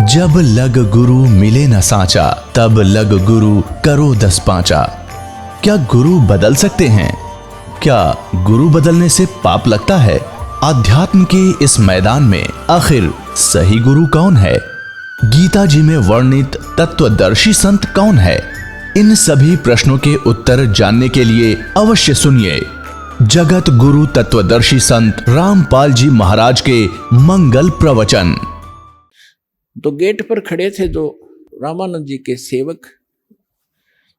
जब लग गुरु मिले न साचा, तब लग गुरु करो 10 पांचा। क्या गुरु बदल सकते हैं? क्या गुरु बदलने से पाप लगता है? अध्यात्म के इस मैदान में आखिर सही गुरु कौन है? गीता जी में वर्णित तत्वदर्शी संत कौन है? इन सभी प्रश्नों के उत्तर जानने के लिए अवश्य सुनिए जगत गुरु तत्वदर्शी संत रामपाल जी महाराज के मंगल प्रवचन। तो गेट पर खड़े थे जो रामानंद जी के सेवक।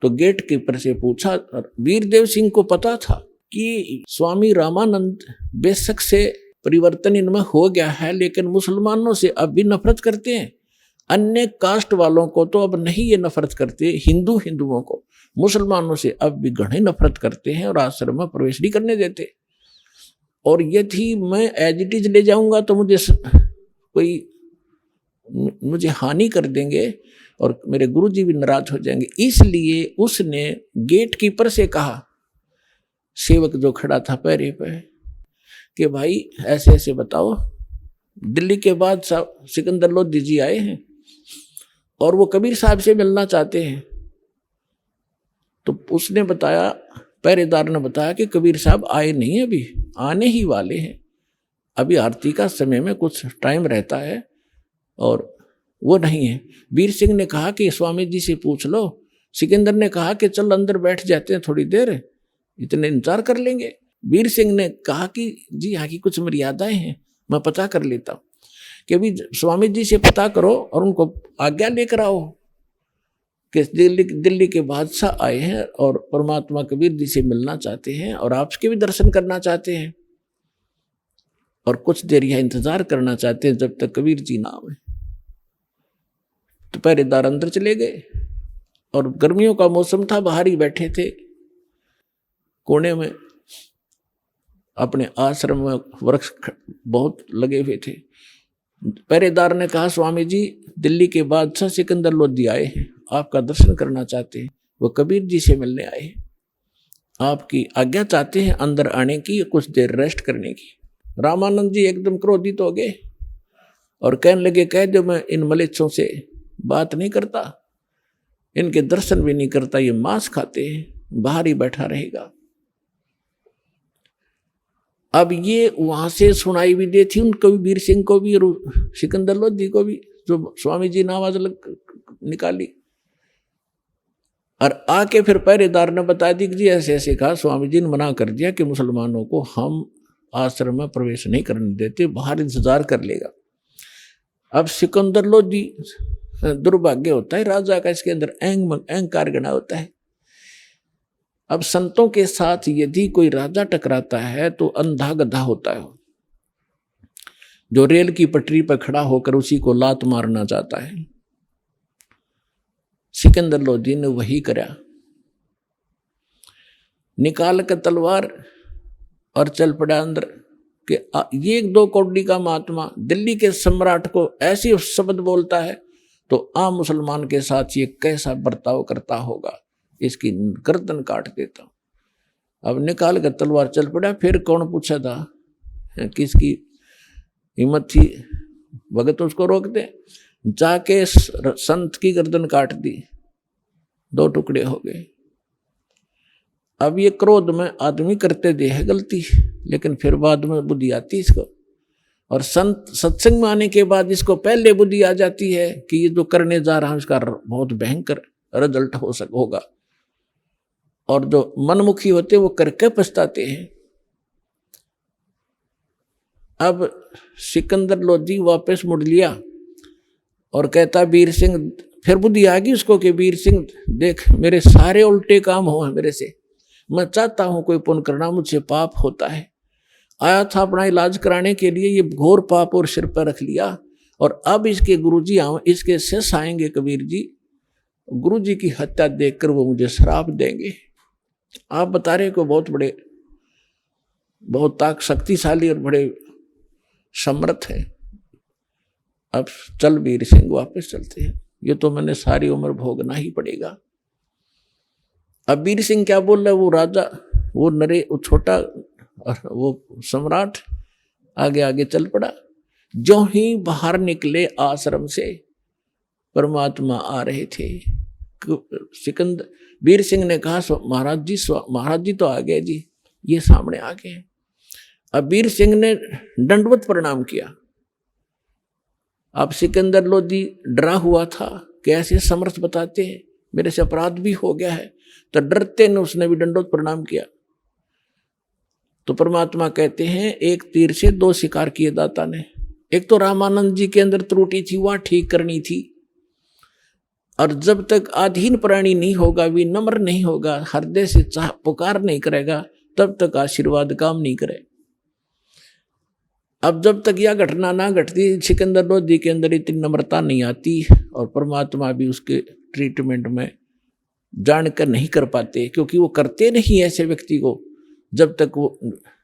तो गेट कीपर से पूछा, वीरदेव सिंह को पता था कि स्वामी रामानंद बेशक से परिवर्तन इनमें हो गया है, लेकिन मुसलमानों से अब भी नफरत करते हैं। अन्य कास्ट वालों को तो अब नहीं ये नफरत करते, हिंदुओं को, मुसलमानों से अब भी घणे नफरत करते हैं और आश्रम में प्रवेश नहीं करने देते। और यदि मैं एज इट इज ले जाऊंगा तो मुझे हानि कर देंगे और मेरे गुरुजी भी नाराज हो जाएंगे। इसलिए उसने गेट कीपर से कहा, सेवक जो खड़ा था पैरे पे, कि भाई ऐसे ऐसे बताओ, दिल्ली के बाद सिकंदर लोधी जी आए हैं और वो कबीर साहब से मिलना चाहते हैं। तो उसने बताया, पहरेदार ने बताया कि कबीर साहब आए नहीं, अभी आने ही वाले हैं, अभी आरती का समय में कुछ टाइम रहता है और वो नहीं है। वीर सिंह ने कहा कि स्वामी जी से पूछ लो। सिकंदर ने कहा कि चल अंदर बैठ जाते हैं, थोड़ी देर इतने इंतजार कर लेंगे। वीर सिंह ने कहा कि जी यहाँ की कुछ मर्यादाएं हैं, मैं पता कर लेता हूँ। कि अभी स्वामी जी से पता करो और उनको आज्ञा लेकर आओ कि दिल्ली के बादशाह आए हैं और परमात्मा कबीर जी से मिलना चाहते हैं और आपके भी दर्शन करना चाहते हैं और कुछ देर यह इंतजार करना चाहते हैं जब तक कबीर जी ना आए। तो पहरेदार अंदर चले गए और गर्मियों का मौसम था, बाहर ही बैठे थे कोने में, अपने आश्रम में वृक्ष बहुत लगे हुए थे। पहरेदार ने कहा, स्वामी जी दिल्ली के बादशाह सिकंदर लोधी आए हैं, आपका दर्शन करना चाहते हैं, वो कबीर जी से मिलने आए हैं, आपकी आज्ञा चाहते हैं अंदर आने की, कुछ देर रेस्ट करने की। रामानंद जी एकदम क्रोधित हो गए और कहने लगे, कह दो मैं इन मलेच्छों से बात नहीं करता, इनके दर्शन भी नहीं करता, ये मांस खाते हैं, बाहर ही बैठा रहेगा। अब ये वहां से सुनाई भी दी थी उनको भी, वीर सिंह को भी और सिकंदर लोधी को भी, जो स्वामी जी ने आवाज निकाली और आके फिर पहरेदार ने बता दी कि जी ऐसे ऐसे कहा, स्वामी जी ने मना कर दिया कि मुसलमानों को हम आश्रम में प्रवेश नहीं करने देते, बाहर इंतजार कर लेगा। अब सिकंदर लोधी, दुर्भाग्य होता है राजा का, इसके अंदर अहंकार गणा होता है। अब संतों के साथ यदि कोई राजा टकराता है तो अंधा गधा होता है, जो रेल की पटरी पर खड़ा होकर उसी को लात मारना चाहता है। सिकंदर लोधी ने वही करा, निकाल कर तलवार और चल पड़ा अंदर। कि ये 2 कौड़ी का महात्मा दिल्ली के सम्राट को ऐसी शब्द बोलता है तो आम मुसलमान के साथ ये कैसा बर्ताव करता होगा, इसकी गर्दन काट देता हूं। अब निकाल कर तलवार चल पड़ा। फिर कौन पूछा था, किसकी हिम्मत थी भगत उसको रोक दे, जाके संत की गर्दन काट दी, 2 टुकड़े हो गए। अब ये क्रोध में आदमी करते दे है गलती, लेकिन फिर बाद में बुद्धि आती इसको, और संत सत्संग में आने के बाद इसको पहले बुद्धि आ जाती है कि ये जो करने जा रहा है इसका बहुत भयंकर रिजल्ट होगा। और जो मनमुखी होते वो करके पछताते हैं। अब सिकंदर लोधी वापस मुड़ लिया और कहता, वीर सिंह, फिर बुद्धि आ गई उसको कि वीर सिंह देख, मेरे सारे उल्टे काम हो हैं मेरे से, मैं चाहता हूं कोई पुण्य करना, मुझसे पाप होता है, आया था अपना इलाज कराने के लिए, ये घोर पाप और सिर पर रख लिया और अब इसके गुरुजी इसके शिष्य आएंगे कबीर जी, गुरुजी की हत्या देखकर वो मुझे श्राप देंगे। आप बता रहे को बहुत शक्तिशाली और बड़े समर्थ हैं। अब चल वीर सिंह वापस चलते हैं, ये तो मैंने सारी उम्र भोगना ही पड़ेगा। अब वीर सिंह क्या बोल रहा है, वो राजा, वो छोटा और वो सम्राट आगे आगे चल पड़ा। जो ही बाहर निकले आश्रम से, परमात्मा आ रहे थे। सिकंदर वीर सिंह ने कहा महाराज जी तो आ गए जी, ये सामने आ गए। अब वीर सिंह ने दंडवत प्रणाम किया। अब सिकंदर लोधी डरा हुआ था कि ऐसे समर्थ बताते हैं, मेरे से अपराध भी हो गया है, तो डरते ने उसने भी दंडवत प्रणाम किया। तो परमात्मा कहते हैं एक तीर से दो शिकार किए दाता ने। एक तो रामानंद जी के अंदर त्रुटि थी, वह ठीक करनी थी, और जब तक अधीन प्राणी नहीं होगा, विनम्र नहीं होगा, हृदय से पुकार नहीं करेगा, तब तक आशीर्वाद काम नहीं करे। अब जब तक यह घटना ना घटती, सिकंदर लोधी के अंदर इतनी नम्रता नहीं आती, और परमात्मा भी उसके ट्रीटमेंट में जानकर नहीं कर पाते, क्योंकि वो करते नहीं ऐसे व्यक्ति को जब तक वो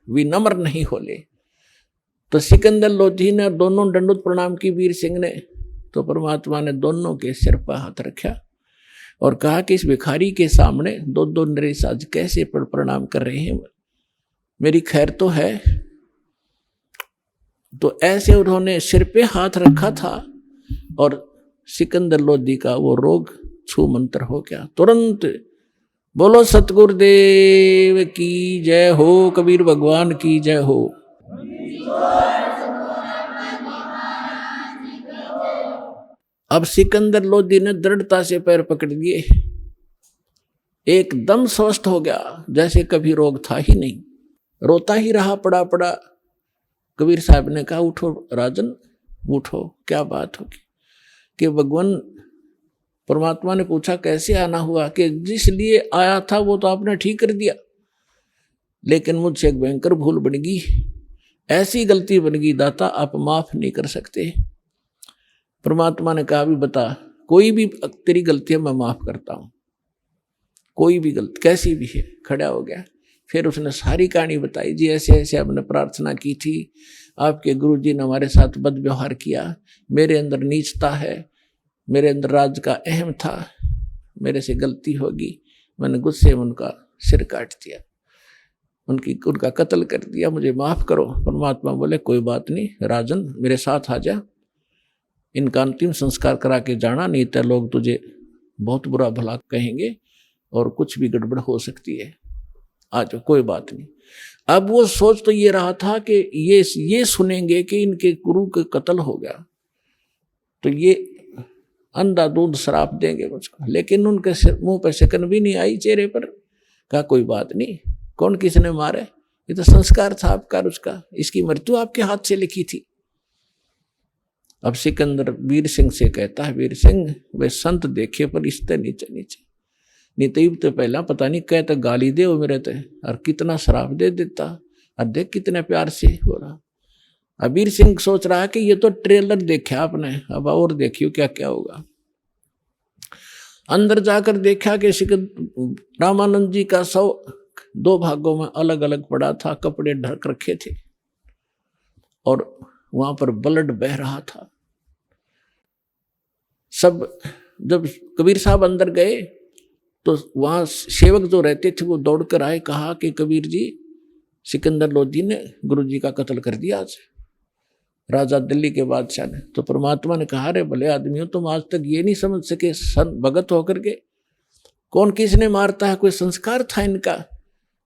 विनम्र नहीं होले। तो सिकंदर लोधी ने दोनों दंडवत प्रणाम की वीर सिंह ने, तो परमात्मा ने दोनों के सिर पर हाथ रखा और कहा कि इस भिखारी के सामने दो दो नरेश आज कैसे प्रणाम कर रहे हैं, मेरी खैर तो है। तो ऐसे उन्होंने सिर पे हाथ रखा था और सिकंदर लोधी का वो रोग छू मंतर हो गया तुरंत। बोलो सतगुरुदेव की जय हो, कबीर भगवान की जय हो। अब सिकंदर लोधी ने दृढ़ता से पैर पकड़ लिए, एकदम स्वस्थ हो गया, जैसे कभी रोग था ही नहीं। रोता ही रहा, पड़ा पड़ा। कबीर साहब ने कहा उठो राजन, उठो, क्या बात होगी? कि भगवान परमात्मा ने पूछा कैसे आना हुआ? कि जिस लिए आया था वो तो आपने ठीक कर दिया, लेकिन मुझसे एक भयंकर भूल बन गई, ऐसी गलती बन गई दाता, आप माफ नहीं कर सकते। परमात्मा ने कहा भी बता, कोई भी तेरी गलती है मैं माफ करता हूं, कोई भी गलती कैसी भी है। खड़ा हो गया, फिर उसने सारी कहानी बताई। जी ऐसे ऐसे हमने प्रार्थना की थी, आपके गुरु जी ने हमारे साथ बद व्यवहार किया, मेरे अंदर नीचता है, मेरे अंदर राज का अहम था, मेरे से गलती होगी, मैंने गुस्से में उनका सिर काट दिया, उनका कत्ल कर दिया, मुझे माफ करो। परमात्मा बोले कोई बात नहीं राजन, मेरे साथ आ जा, इनका अंतिम संस्कार करा के जाना, नहीं तो लोग तुझे बहुत बुरा भला कहेंगे और कुछ भी गड़बड़ हो सकती है, आ जाओ, कोई बात नहीं। अब वो सोच तो ये रहा था कि ये सुनेंगे कि इनके गुरु का कत्ल हो गया तो ये अंधाधुंध श्राप देंगे मुझको, लेकिन उनके मुंह पर शकन भी नहीं आई चेहरे पर। कहा कोई बात नहीं, कौन किसने मारे, ये तो संस्कार था आपका, उसका इसकी मृत्यु आपके हाथ से लिखी थी। अब सिकंदर वीर सिंह से कहता है, वीर सिंह वे संत देखे पर इससे नीचे नीचे नहीं तो पहला पता नहीं कहता गाली दे वो मेरे ते, और कितना शराब दे देता, और देख कितने प्यार से हो रहा। अब वीर सिंह सोच रहा है कि ये तो ट्रेलर देखा आपने, अब और देखियो क्या क्या होगा। अंदर जाकर देखा कि रामानंद जी का शव दो भागों में अलग अलग पड़ा था, कपड़े ढक रखे थे और वहां पर ब्लड बह रहा था। सब जब कबीर साहब अंदर गए तो वहां सेवक जो रहते थे वो दौड़कर आए, कहा कि कबीर जी सिकंदर लोधी ने गुरु जी का कत्ल कर दिया आज, राजा दिल्ली के बादशाह ने। तो परमात्मा ने कहा रे भले आदमी हो, तुम आज तक ये नहीं समझ सके भगत होकर के कौन किसने मारता है, कोई संस्कार था इनका,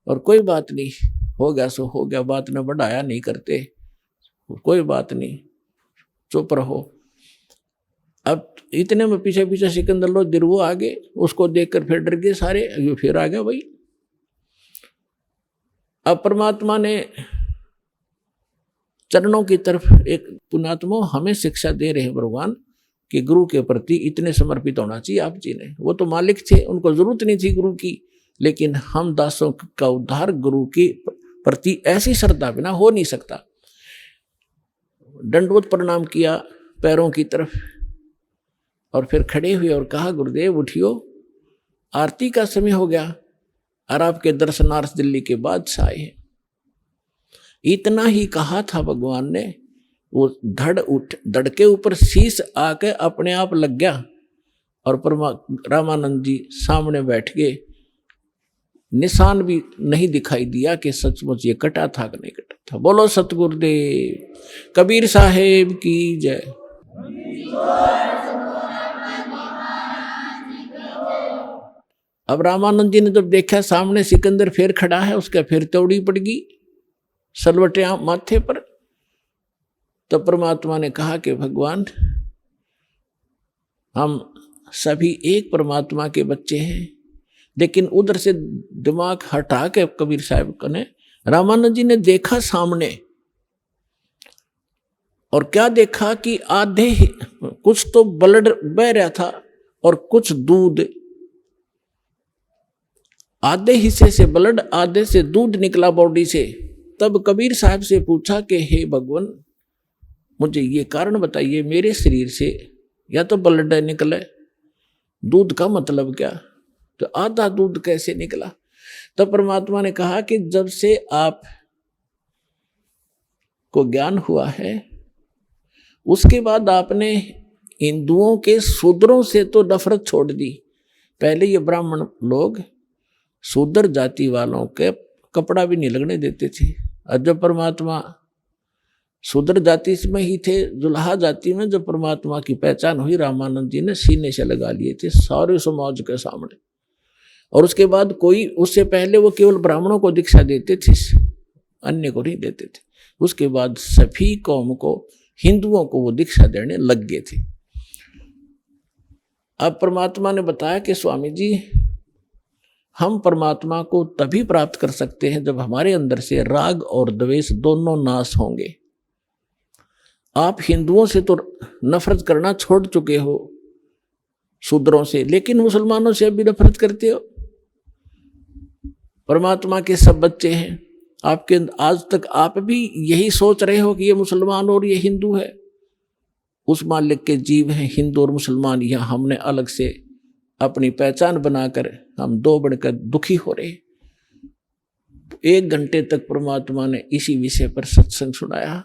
और कोई बात नहीं, हो गया सो हो गया, बात न बढ़ाया नहीं करते, कोई बात नहीं, चुप रहो। अब इतने में पीछे पीछे सिकंदर लोधी वो आगे, उसको देखकर फिर डर गए सारे, फिर आ गया भाई। अब परमात्मा ने चरणों की तरफ एक पुण्यात्मा हमें शिक्षा दे रहे हैं भगवान कि गुरु के प्रति इतने समर्पित होना चाहिए। आप जी ने, वो तो मालिक थे, उनको जरूरत नहीं थी गुरु की, लेकिन हम दासों का उद्धार गुरु के प्रति ऐसी श्रद्धा बिना हो नहीं सकता। दंडवत प्रणाम किया पैरों की तरफ और फिर खड़े हुए और कहा गुरुदेव उठियो, आरती का समय हो गया और आपके दर्शनार्थ दिल्ली के बादशाह आए हैं। इतना ही कहा था भगवान ने, वो धड़ के ऊपर शीश आके अपने आप लग गया और रामानंद जी सामने बैठ गए। निशान भी नहीं दिखाई दिया कि सचमुच ये कटा था कि नहीं कटा था। बोलो सतगुरुदेव कबीर साहेब की जय। अब रामानंद जी ने जब देखा सामने सिकंदर फिर खड़ा है, उसका फिर तौड़ी पड़ गई सलवटे माथे पर। तो परमात्मा ने कहा कि भगवान, हम सभी एक परमात्मा के बच्चे हैं, लेकिन उधर से दिमाग हटा के कबीर साहब ने, रामानंद जी ने देखा सामने, और क्या देखा कि आधे ही कुछ तो ब्लड बह रहा था और कुछ दूध, आधे हिस्से से ब्लड आधे से दूध निकला बॉडी से। तब कबीर साहब से पूछा कि हे भगवान, मुझे ये कारण बताइए, मेरे शरीर से या तो ब्लड निकले, दूध का मतलब क्या, तो आधा दूध कैसे निकला। तो परमात्मा ने कहा कि जब से आप को ज्ञान हुआ है, उसके बाद आपने हिंदुओं के शूद्रों से तो नफरत छोड़ दी। पहले ये ब्राह्मण लोग शूद्र जाति वालों के कपड़ा भी नहीं लगने देते थे, और जब परमात्मा शूद्र जाति में ही थे, जुल्हा जाति में जब परमात्मा की पहचान हुई, रामानंद जी ने सीने से लगा लिए थे सारे समाज के सामने। और उसके बाद कोई, उससे पहले वो केवल ब्राह्मणों को दीक्षा देते थे, अन्य को नहीं देते थे। उसके बाद सभी कौम को, हिंदुओं को वो दीक्षा देने लग गए थे। अब परमात्मा ने बताया कि स्वामी जी, हम परमात्मा को तभी प्राप्त कर सकते हैं जब हमारे अंदर से राग और द्वेष दोनों नाश होंगे। आप हिंदुओं से तो नफरत करना छोड़ चुके हो, शूद्रों से, लेकिन मुसलमानों से अभी नफरत करते हो। परमात्मा के सब बच्चे हैं आपके, आज तक आप भी यही सोच रहे हो कि ये मुसलमान और ये हिंदू है। उस मालिक के जीव हैं हिंदू और मुसलमान, यह हमने अलग से अपनी पहचान बनाकर हम दो बढ़कर दुखी हो रहे। 1 घंटे तक परमात्मा ने इसी विषय पर सत्संग सुनाया।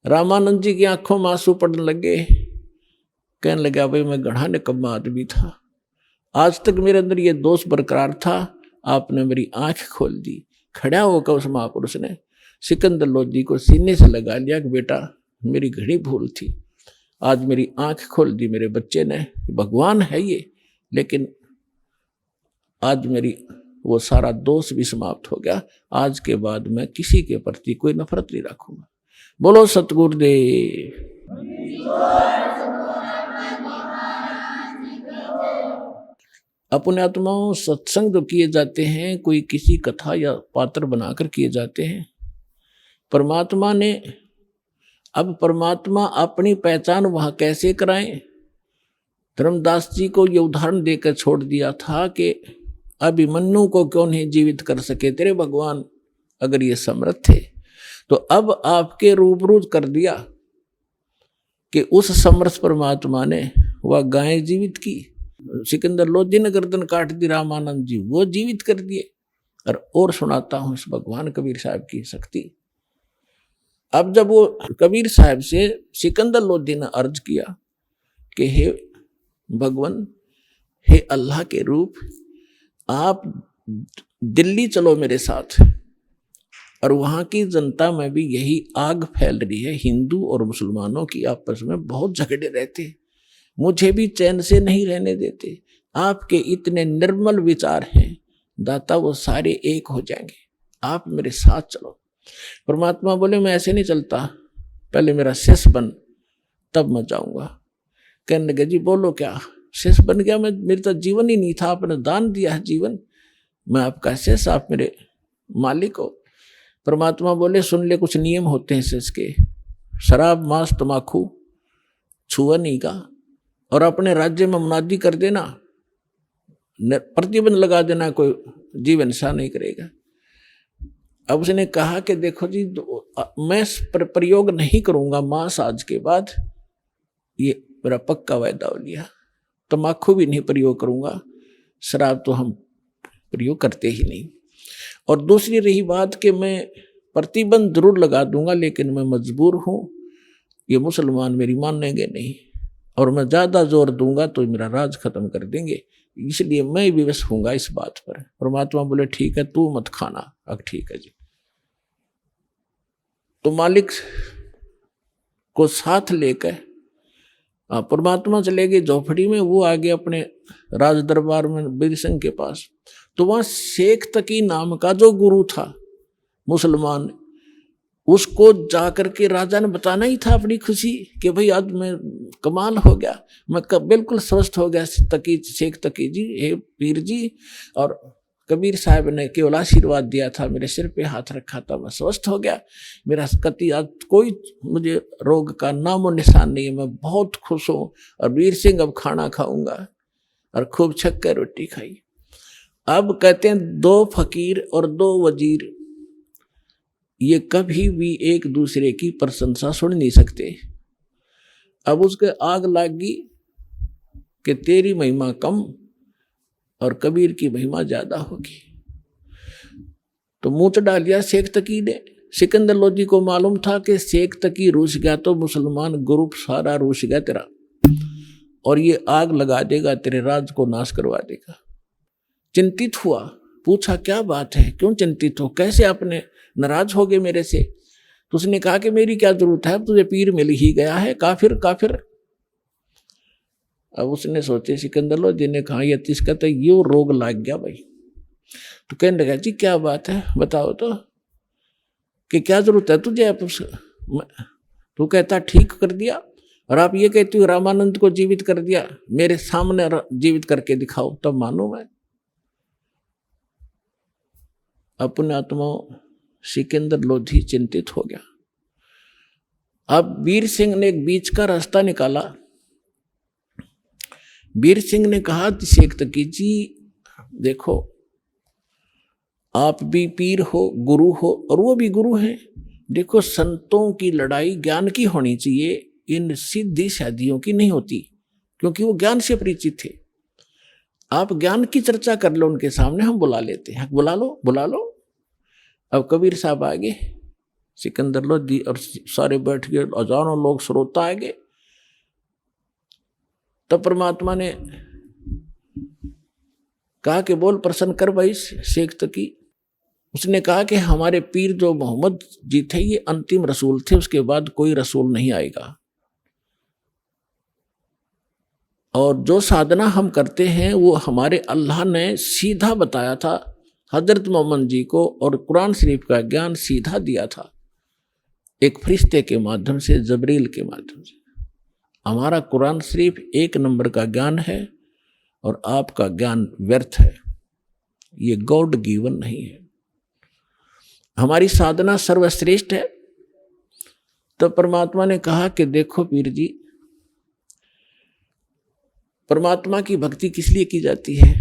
रामानंद जी की आंखों में आंसू पड़ने लगे, कहने लगा, भाई मैं गढ़ा निकम्मा आदमी था, आज तक मेरे अंदर ये दोष बरकरार था, आपने मेरी आंख खोल दी। खड़ा होकर उस महापुरुष ने सिकंदर लोधी को सीने से लगा लिया कि बेटा, मेरी घड़ी भूल थी, आज मेरी आंख खोल दी मेरे बच्चे ने। भगवान है ये, लेकिन आज मेरी वो सारा दोष भी समाप्त हो गया। आज के बाद मैं किसी के प्रति कोई नफरत नहीं रखूंगा। बोलो सतगुरुदेव। अपने आत्माओं, सत्संग जो किए जाते हैं, कोई किसी कथा या पात्र बनाकर किए जाते हैं। परमात्मा ने, अब परमात्मा अपनी पहचान वहां कैसे कराएं। धर्मदास जी को ये उदाहरण देकर छोड़ दिया था कि अभिमन्यु को क्यों नहीं जीवित कर सके तेरे भगवान, अगर ये समर्थ थे तो अब आपके रूबरू कर दिया कि उस समर्थ परमात्मा ने वह गाय जीवित की। सिकंदर लोधी ने गर्दन काट दी, रामानंद जी वो जीवित कर दिए। और सुनाता हूं इस भगवान कबीर साहब की शक्ति। अब जब वो कबीर साहब से सिकंदर लोधी ने अर्ज किया कि हे भगवान, हे अल्लाह के रूप, आप दिल्ली चलो मेरे साथ, और वहां की जनता में भी यही आग फैल रही है, हिंदू और मुसलमानों की आपस में बहुत झगड़े रहते, मुझे भी चैन से नहीं रहने देते। आपके इतने निर्मल विचार हैं दाता, वो सारे एक हो जाएंगे, आप मेरे साथ चलो। परमात्मा बोले, मैं ऐसे नहीं चलता, पहले मेरा शिष्य बन, तब मैं जाऊंगा। कहने लगे, जी बोलो क्या? शिष्य बन गया मैं? मेरे तो जीवन ही नहीं था, आपने दान दिया है जीवन, मैं आपका शिष्य, आप मेरे मालिक हो। परमात्मा बोले, सुन ले, कुछ नियम होते हैं शिष्य के। शराब, मांस, तमाकू छुआ नहीं का, और अपने राज्य में मुनादी कर देना, प्रतिबंध लगा देना, कोई जीवन सा नहीं करेगा। अब उसने कहा कि देखो जी, मैं प्रयोग नहीं करूंगा मांस आज के बाद, ये मेरा पक्का वायदा हो लिया। तम्बाकू भी नहीं प्रयोग करूंगा, शराब तो हम प्रयोग करते ही नहीं। और दूसरी रही बात कि मैं प्रतिबंध जरूर लगा दूंगा, लेकिन मैं मजबूर हूं, ये मुसलमान मेरी मानेंगे नहीं, और मैं ज्यादा जोर दूंगा तो मेरा राज खत्म कर देंगे, इसलिए मैं विवश होऊंगा इस बात पर। परमात्मा बोले, ठीक है, तू मत खाना। अब ठीक है जी। तो मालिक को साथ लेकर परमात्मा चले गए झोपड़ी में, वो आ गए अपने राज दरबार में वीर सिंह के पास। तो वहां शेख तकी नाम का जो गुरु था मुसलमान, उसको जाकर के राजा ने बताना ही था अपनी खुशी कि भाई आज मैं कमाल हो गया, मैं बिल्कुल स्वस्थ हो गया तकी, शेख तकी जी, हे पीर जी। और कबीर साहब ने केवल आशीर्वाद दिया था, मेरे सिर पे हाथ रखा था, मैं स्वस्थ हो गया, मेरा कति आज कोई मुझे रोग का नामो निशान नहीं है, मैं बहुत खुश हूँ। और वीर सिंह अब खाना खाऊंगा, और खूब छक्कर रोटी खाई। अब कहते हैं 2 फकीर और 2 वजीर ये कभी भी एक दूसरे की प्रशंसा सुन नहीं सकते। अब उसके आग लगी कि तेरी महिमा कम और कबीर की महिमा ज्यादा होगी। तो मुंह तो डाल दिया शेख तकी ने। सिकंदर लोधी को मालूम था कि शेख तकी रूस गया तो मुसलमान ग्रुप सारा रूस गया तेरा, और ये आग लगा देगा, तेरे राज को नाश करवा देगा। चिंतित हुआ, पूछा क्या बात है, क्यों चिंतित हो, कैसे आपने नाराज हो गए मेरे से? तो उसने कहा कि मेरी क्या जरूरत है, तुझे पीर मिल ही गया है, काफिर काफिर। अब उसने सोचे सिकंदर लोधी ने कहा ये इसका तो ये रोग लग गया भाई। तो कहने लगा जी क्या बात है बताओ तो, कि क्या जरूरत है तुझे? तो कहता ठीक कर दिया, और आप ये कहते हो रामानंद को जीवित कर दिया, मेरे सामने जीवित करके दिखाओ तब मानो मैं। अपने आत्मा सिकंदर लोधी चिंतित हो गया। अब वीर सिंह ने एक बीच का रास्ता निकाला। वीर सिंह ने कहा शेख तकी जी देखो, आप भी पीर हो, गुरु हो, और वो भी गुरु हैं। देखो संतों की लड़ाई ज्ञान की होनी चाहिए, इन सिद्धि शादियों की नहीं होती, क्योंकि वो ज्ञान से परिचित थे। आप ज्ञान की चर्चा कर लो उनके सामने, हम बुला लेते हैं, बुला लो बुला लो। अब कबीर साहब आ गए, सिकंदर लोधी और सारे बैठ गए, हजारों लोग श्रोता आ गए। तब परमात्मा ने कहा कि बोल प्रसन्न कर भाई शेख तकी। उसने कहा कि हमारे पीर जो मोहम्मद जी थे ये अंतिम रसूल थे, उसके बाद कोई रसूल नहीं आएगा, और जो साधना हम करते हैं वो हमारे अल्लाह ने सीधा बताया था हजरत मोहम्मद जी को, और कुरान शरीफ का ज्ञान सीधा दिया था एक फरिश्ते के माध्यम से, जबरील के माध्यम से। हमारा कुरान शरीफ 1 नंबर का ज्ञान है, और आपका ज्ञान व्यर्थ है, ये गॉड गिवन नहीं है। हमारी साधना सर्वश्रेष्ठ है। तो परमात्मा ने कहा कि देखो पीर जी, परमात्मा की भक्ति किस लिए की जाती है?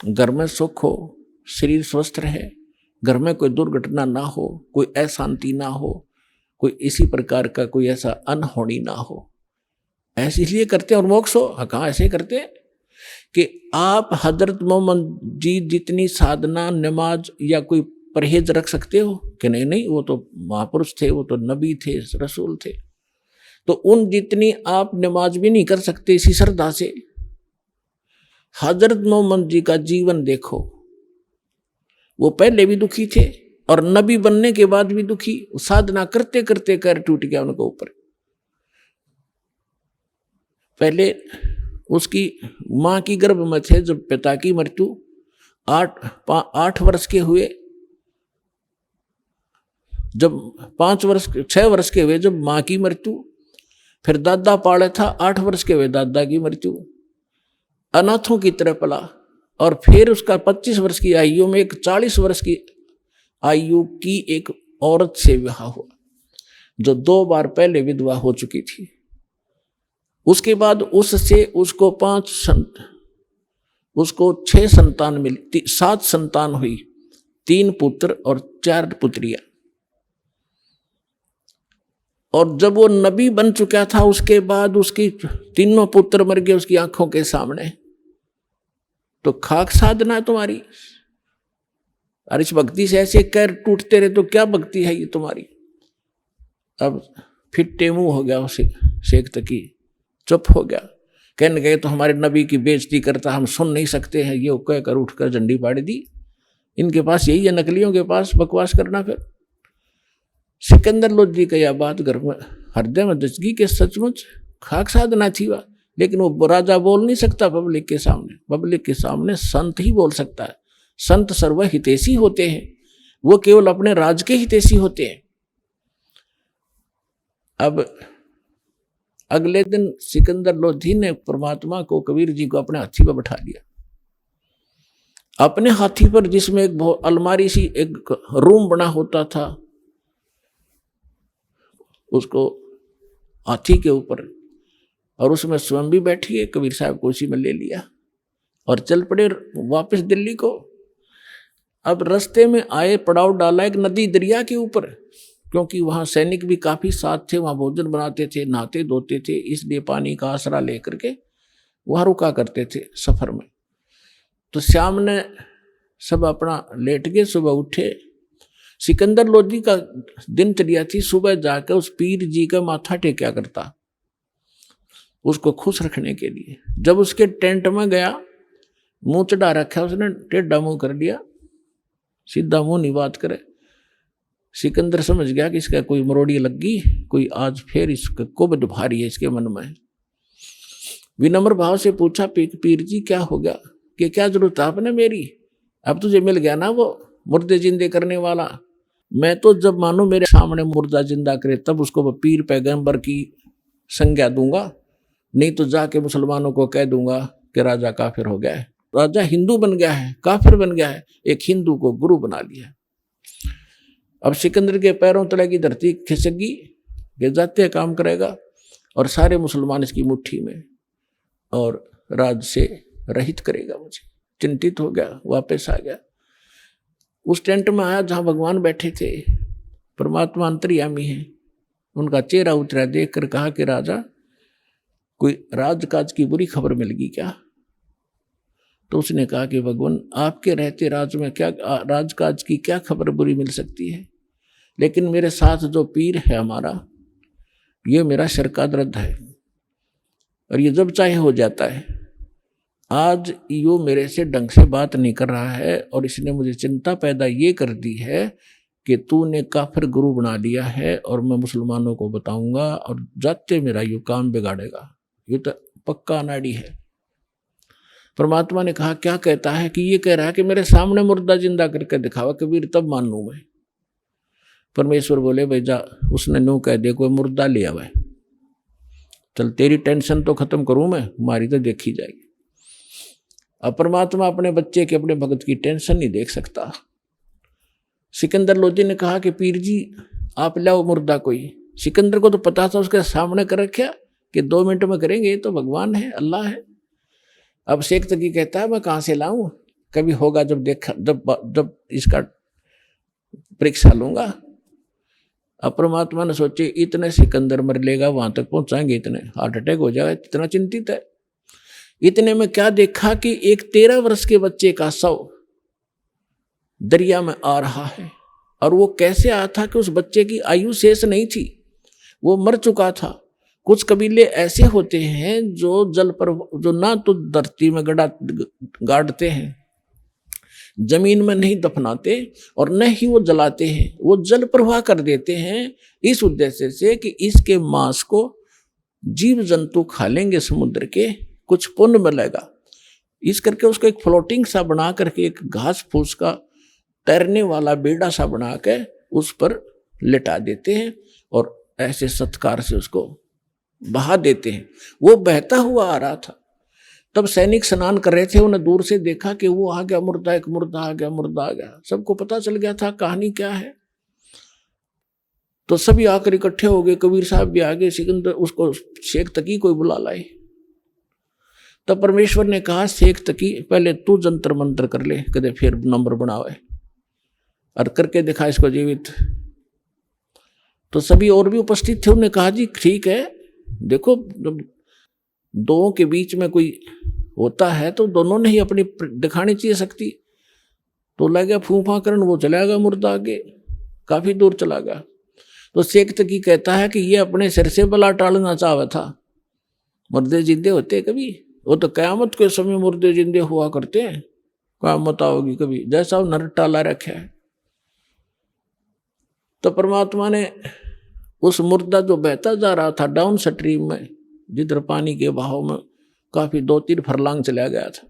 घर में सुख हो, शरीर स्वस्थ रहे, घर में कोई दुर्घटना ना हो, कोई अशांति ना हो, कोई इसी प्रकार का कोई ऐसा अनहोनी ना हो, ऐसे इसलिए करते हैं। और मोक्ष हो, हाँ कहाँ ऐसे करते हैं कि आप हजरत मोहम्मद जी जितनी साधना, नमाज या कोई परहेज रख सकते हो कि नहीं? नहीं, वो तो महापुरुष थे, वो तो नबी थे, रसूल थे, तो उन जितनी आप नमाज भी नहीं कर सकते इसी श्रद्धा से। हजरत मोहम्मद जी का जीवन देखो, वो पहले भी दुखी थे और नबी बनने के बाद भी दुखी, साधना करते करते पैर टूट गया उनके ऊपर। पहले उसकी मां की गर्भ में थे जब पिता की मृत्यु, 8 वर्ष के हुए, जब 6 वर्ष के हुए जब मां की मृत्यु, फिर दादा पाले था, 8 वर्ष के हुए दादा की मृत्यु, अनाथों की तरह पला, और फिर उसका 25 वर्ष की आयु में एक 40 वर्ष की आयु की एक औरत से विवाह हुआ, जो 2 बार पहले विधवा हो चुकी थी। उसके बाद उससे उसको 6 संतान मिली, 7 संतान हुई, 3 पुत्र और 4 पुत्रियां। और जब वो नबी बन चुका था उसके बाद उसकी 3 पुत्र मर गए उसकी आंखों के सामने। तो खाक साधना है तुम्हारी, और इस भक्ति से ऐसे पैर टूटते रहे तो क्या भक्ति है ये तुम्हारी? अब फिट्टे मुंह हो गया उसे शेख तकी, चुप हो गया। कहने गए तो हमारे नबी की बेइज्जती करता, हम सुन नहीं सकते हैं, ये कहकर उठकर झंडी पाड़ दी। इनके पास यही है, नकलियों के पास बकवास करना। फिर सिकंदर लोधी का यह बात घर में हृदय में दचगी के सचमुच खाक साधना थी वह, लेकिन वो राजा बोल नहीं सकता पब्लिक के सामने। पब्लिक के सामने संत ही बोल सकता है। संत सर्व हितैषी होते हैं, वो केवल अपने राज के हितैषी होते हैं। अब अगले दिन सिकंदर लोधी ने परमात्मा को, कबीर जी को अपने हाथी पर बैठा लिया। अपने हाथी पर, जिसमें एक अलमारी सी एक रूम बना होता था, उसको हाथी के ऊपर, और उसमें स्वयं भी बैठी है, कबीर साहब को उसी में ले लिया और चल पड़े वापस दिल्ली को। अब रास्ते में आए, पड़ाव डाला एक नदी दरिया के ऊपर, क्योंकि वहां सैनिक भी काफी साथ थे, वहां भोजन बनाते थे, नहाते धोते थे, इसलिए पानी का आसरा लेकर के वहां रुका करते थे सफर में। तो शाम ने सब अपना लेट गए, सुबह उठे। सिकंदर लोधी का दिनचर्या थी सुबह जाकर उस पीर जी का माथा टेक्या करता, उसको खुश रखने के लिए। जब उसके टेंट में गया, मुंह चढ़ा रखा उसने, टेढ़ा मुंह कर लिया, सीधा मुंह नहीं बात करे। सिकंदर समझ गया कि इसका कोई मरोड़ी लग गई, कोई आज फिर इसका कुबद भारी है इसके मन में। विनम्र भाव से पूछा, पीर जी क्या हो गया, कि क्या जरूरत है आपने मेरी? अब तुझे मिल गया ना वो मुर्दे जिंदे करने वाला। मैं तो जब मानो मेरे सामने मुर्दा जिंदा करे तब उसको पीर पैगंबर की संज्ञा दूंगा, नहीं तो जाके मुसलमानों को कह दूंगा कि राजा काफिर हो गया है। राजा हिंदू बन गया है, काफिर बन गया है, एक हिंदू को गुरु बना लिया। अब सिकंदर के पैरों तले की धरती खिसकी, ये जाते काम करेगा और सारे मुसलमान इसकी मुट्ठी में, और राज से रहित करेगा मुझे। चिंतित हो गया, वापस आ गया। उस टेंट में आया जहां भगवान बैठे थे, परमात्मा अंतर्यामी है। उनका चेहरा उतरा, देख कर कहा कि राजा, कोई राजकाज की बुरी खबर मिल गई क्या? तो उसने कहा कि भगवान, आपके रहते राज में क्या राजकाज की क्या खबर बुरी मिल सकती है, लेकिन मेरे साथ जो पीर है हमारा, ये मेरा शरकादरद है और ये जब चाहे हो जाता है। आज यो मेरे से ढंग से बात नहीं कर रहा है और इसने मुझे चिंता पैदा ये कर दी है कि तूने काफिर गुरु बना लिया है और मैं मुसलमानों को बताऊंगा और जाते मेरा यो काम बिगाड़ेगा। ये तो पक्का अनाड़ी है। परमात्मा ने कहा, क्या कहता है? कि ये कह रहा है कि मेरे सामने मुर्दा जिंदा करके दिखावा कबीर, तब मान लूं मैं। परमेश्वर बोले, भाई जा, उसने नो कह दे कोई मुर्दा ले आवे, चल तेरी टेंशन तो खत्म करूं मैं, हमारी तो देखी जाएगी। अब परमात्मा अपने बच्चे के, अपने भगत की टेंशन नहीं देख सकता। सिकंदर लोधी ने कहा कि पीर जी आप लाओ मुर्दा कोई। सिकंदर को तो पता था, उसके सामने कर रखा कि 2 मिनट में करेंगे, तो भगवान है, अल्लाह है। अब शेख तकी कहता है, मैं कहाँ से लाऊं, कभी होगा जब देखा, जब इसका परीक्षा लूंगा। अब परमात्मा ने सोचे, इतने सिकंदर मर लेगा, वहां तक पहुंचाएंगे, इतने हार्ट अटैक हो जाएगा, इतना चिंतित है। इतने में क्या देखा कि एक 13 वर्ष के बच्चे का शव दरिया में आ रहा है। और वो कैसे आया था कि उस बच्चे की आयु शेष नहीं थी, वो मर चुका था। कुछ कबीले ऐसे होते हैं जो जल पर, जो ना तो धरती में गाड़ते हैं, जमीन में नहीं दफनाते और न ही वो जलाते हैं, वो जल प्रवाह कर देते हैं, इस उद्देश्य से कि इसके मांस को जीव जंतु खा लेंगे समुद्र के, कुछ पुण्य मिलेगा। इस करके उसको एक फ्लोटिंग सा बना करके, एक घास फूस का तैरने वाला बेड़ा सा बना के उस पर लिटा देते हैं और ऐसे सत्कार से उसको बहा देते हैं। वो बहता हुआ आ रहा था, तब सैनिक स्नान कर रहे थे, उन्हें दूर से देखा कि वो आ गया मुर्दा, एक मुर्दा आ गया, मुर्दा आ गया। सबको पता चल गया था कहानी क्या है। तो सभी आकर इकट्ठे हो गए, कबीर साहब भी आ गए, सिकंदर उसको शेख तकी कोई बुला लाए। तब परमेश्वर ने कहा, शेख तकी पहले तू जंतर मंत्र कर ले, कदे फिर नंबर बनावे और करके दिखा इसको जीवित। तो सभी और भी उपस्थित थे, उन्होंने कहा, जी ठीक है, देखो जब दो के बीच में कोई होता है तो दोनों ने ही अपनी दिखानी चाहिए शक्ति। तो लगा फूफा करन, वो चला गया मुर्दा आगे, काफी दूर चला गया। तो शेख तकी कहता है कि ये अपने सिर से बला टालना चाहता था। मुर्दे जिंदे होते कभी, वो तो कयामत के समय मुर्दे जिंदे हुआ करते हैं, कयामत आओगी कभी, जैसा वो नर टाला रखा है। तो परमात्मा ने उस मुर्दा जो बहता जा रहा था डाउन स्ट्रीम में, जिधर पानी के बहाव में काफी 2-3 फरलांग चला गया था,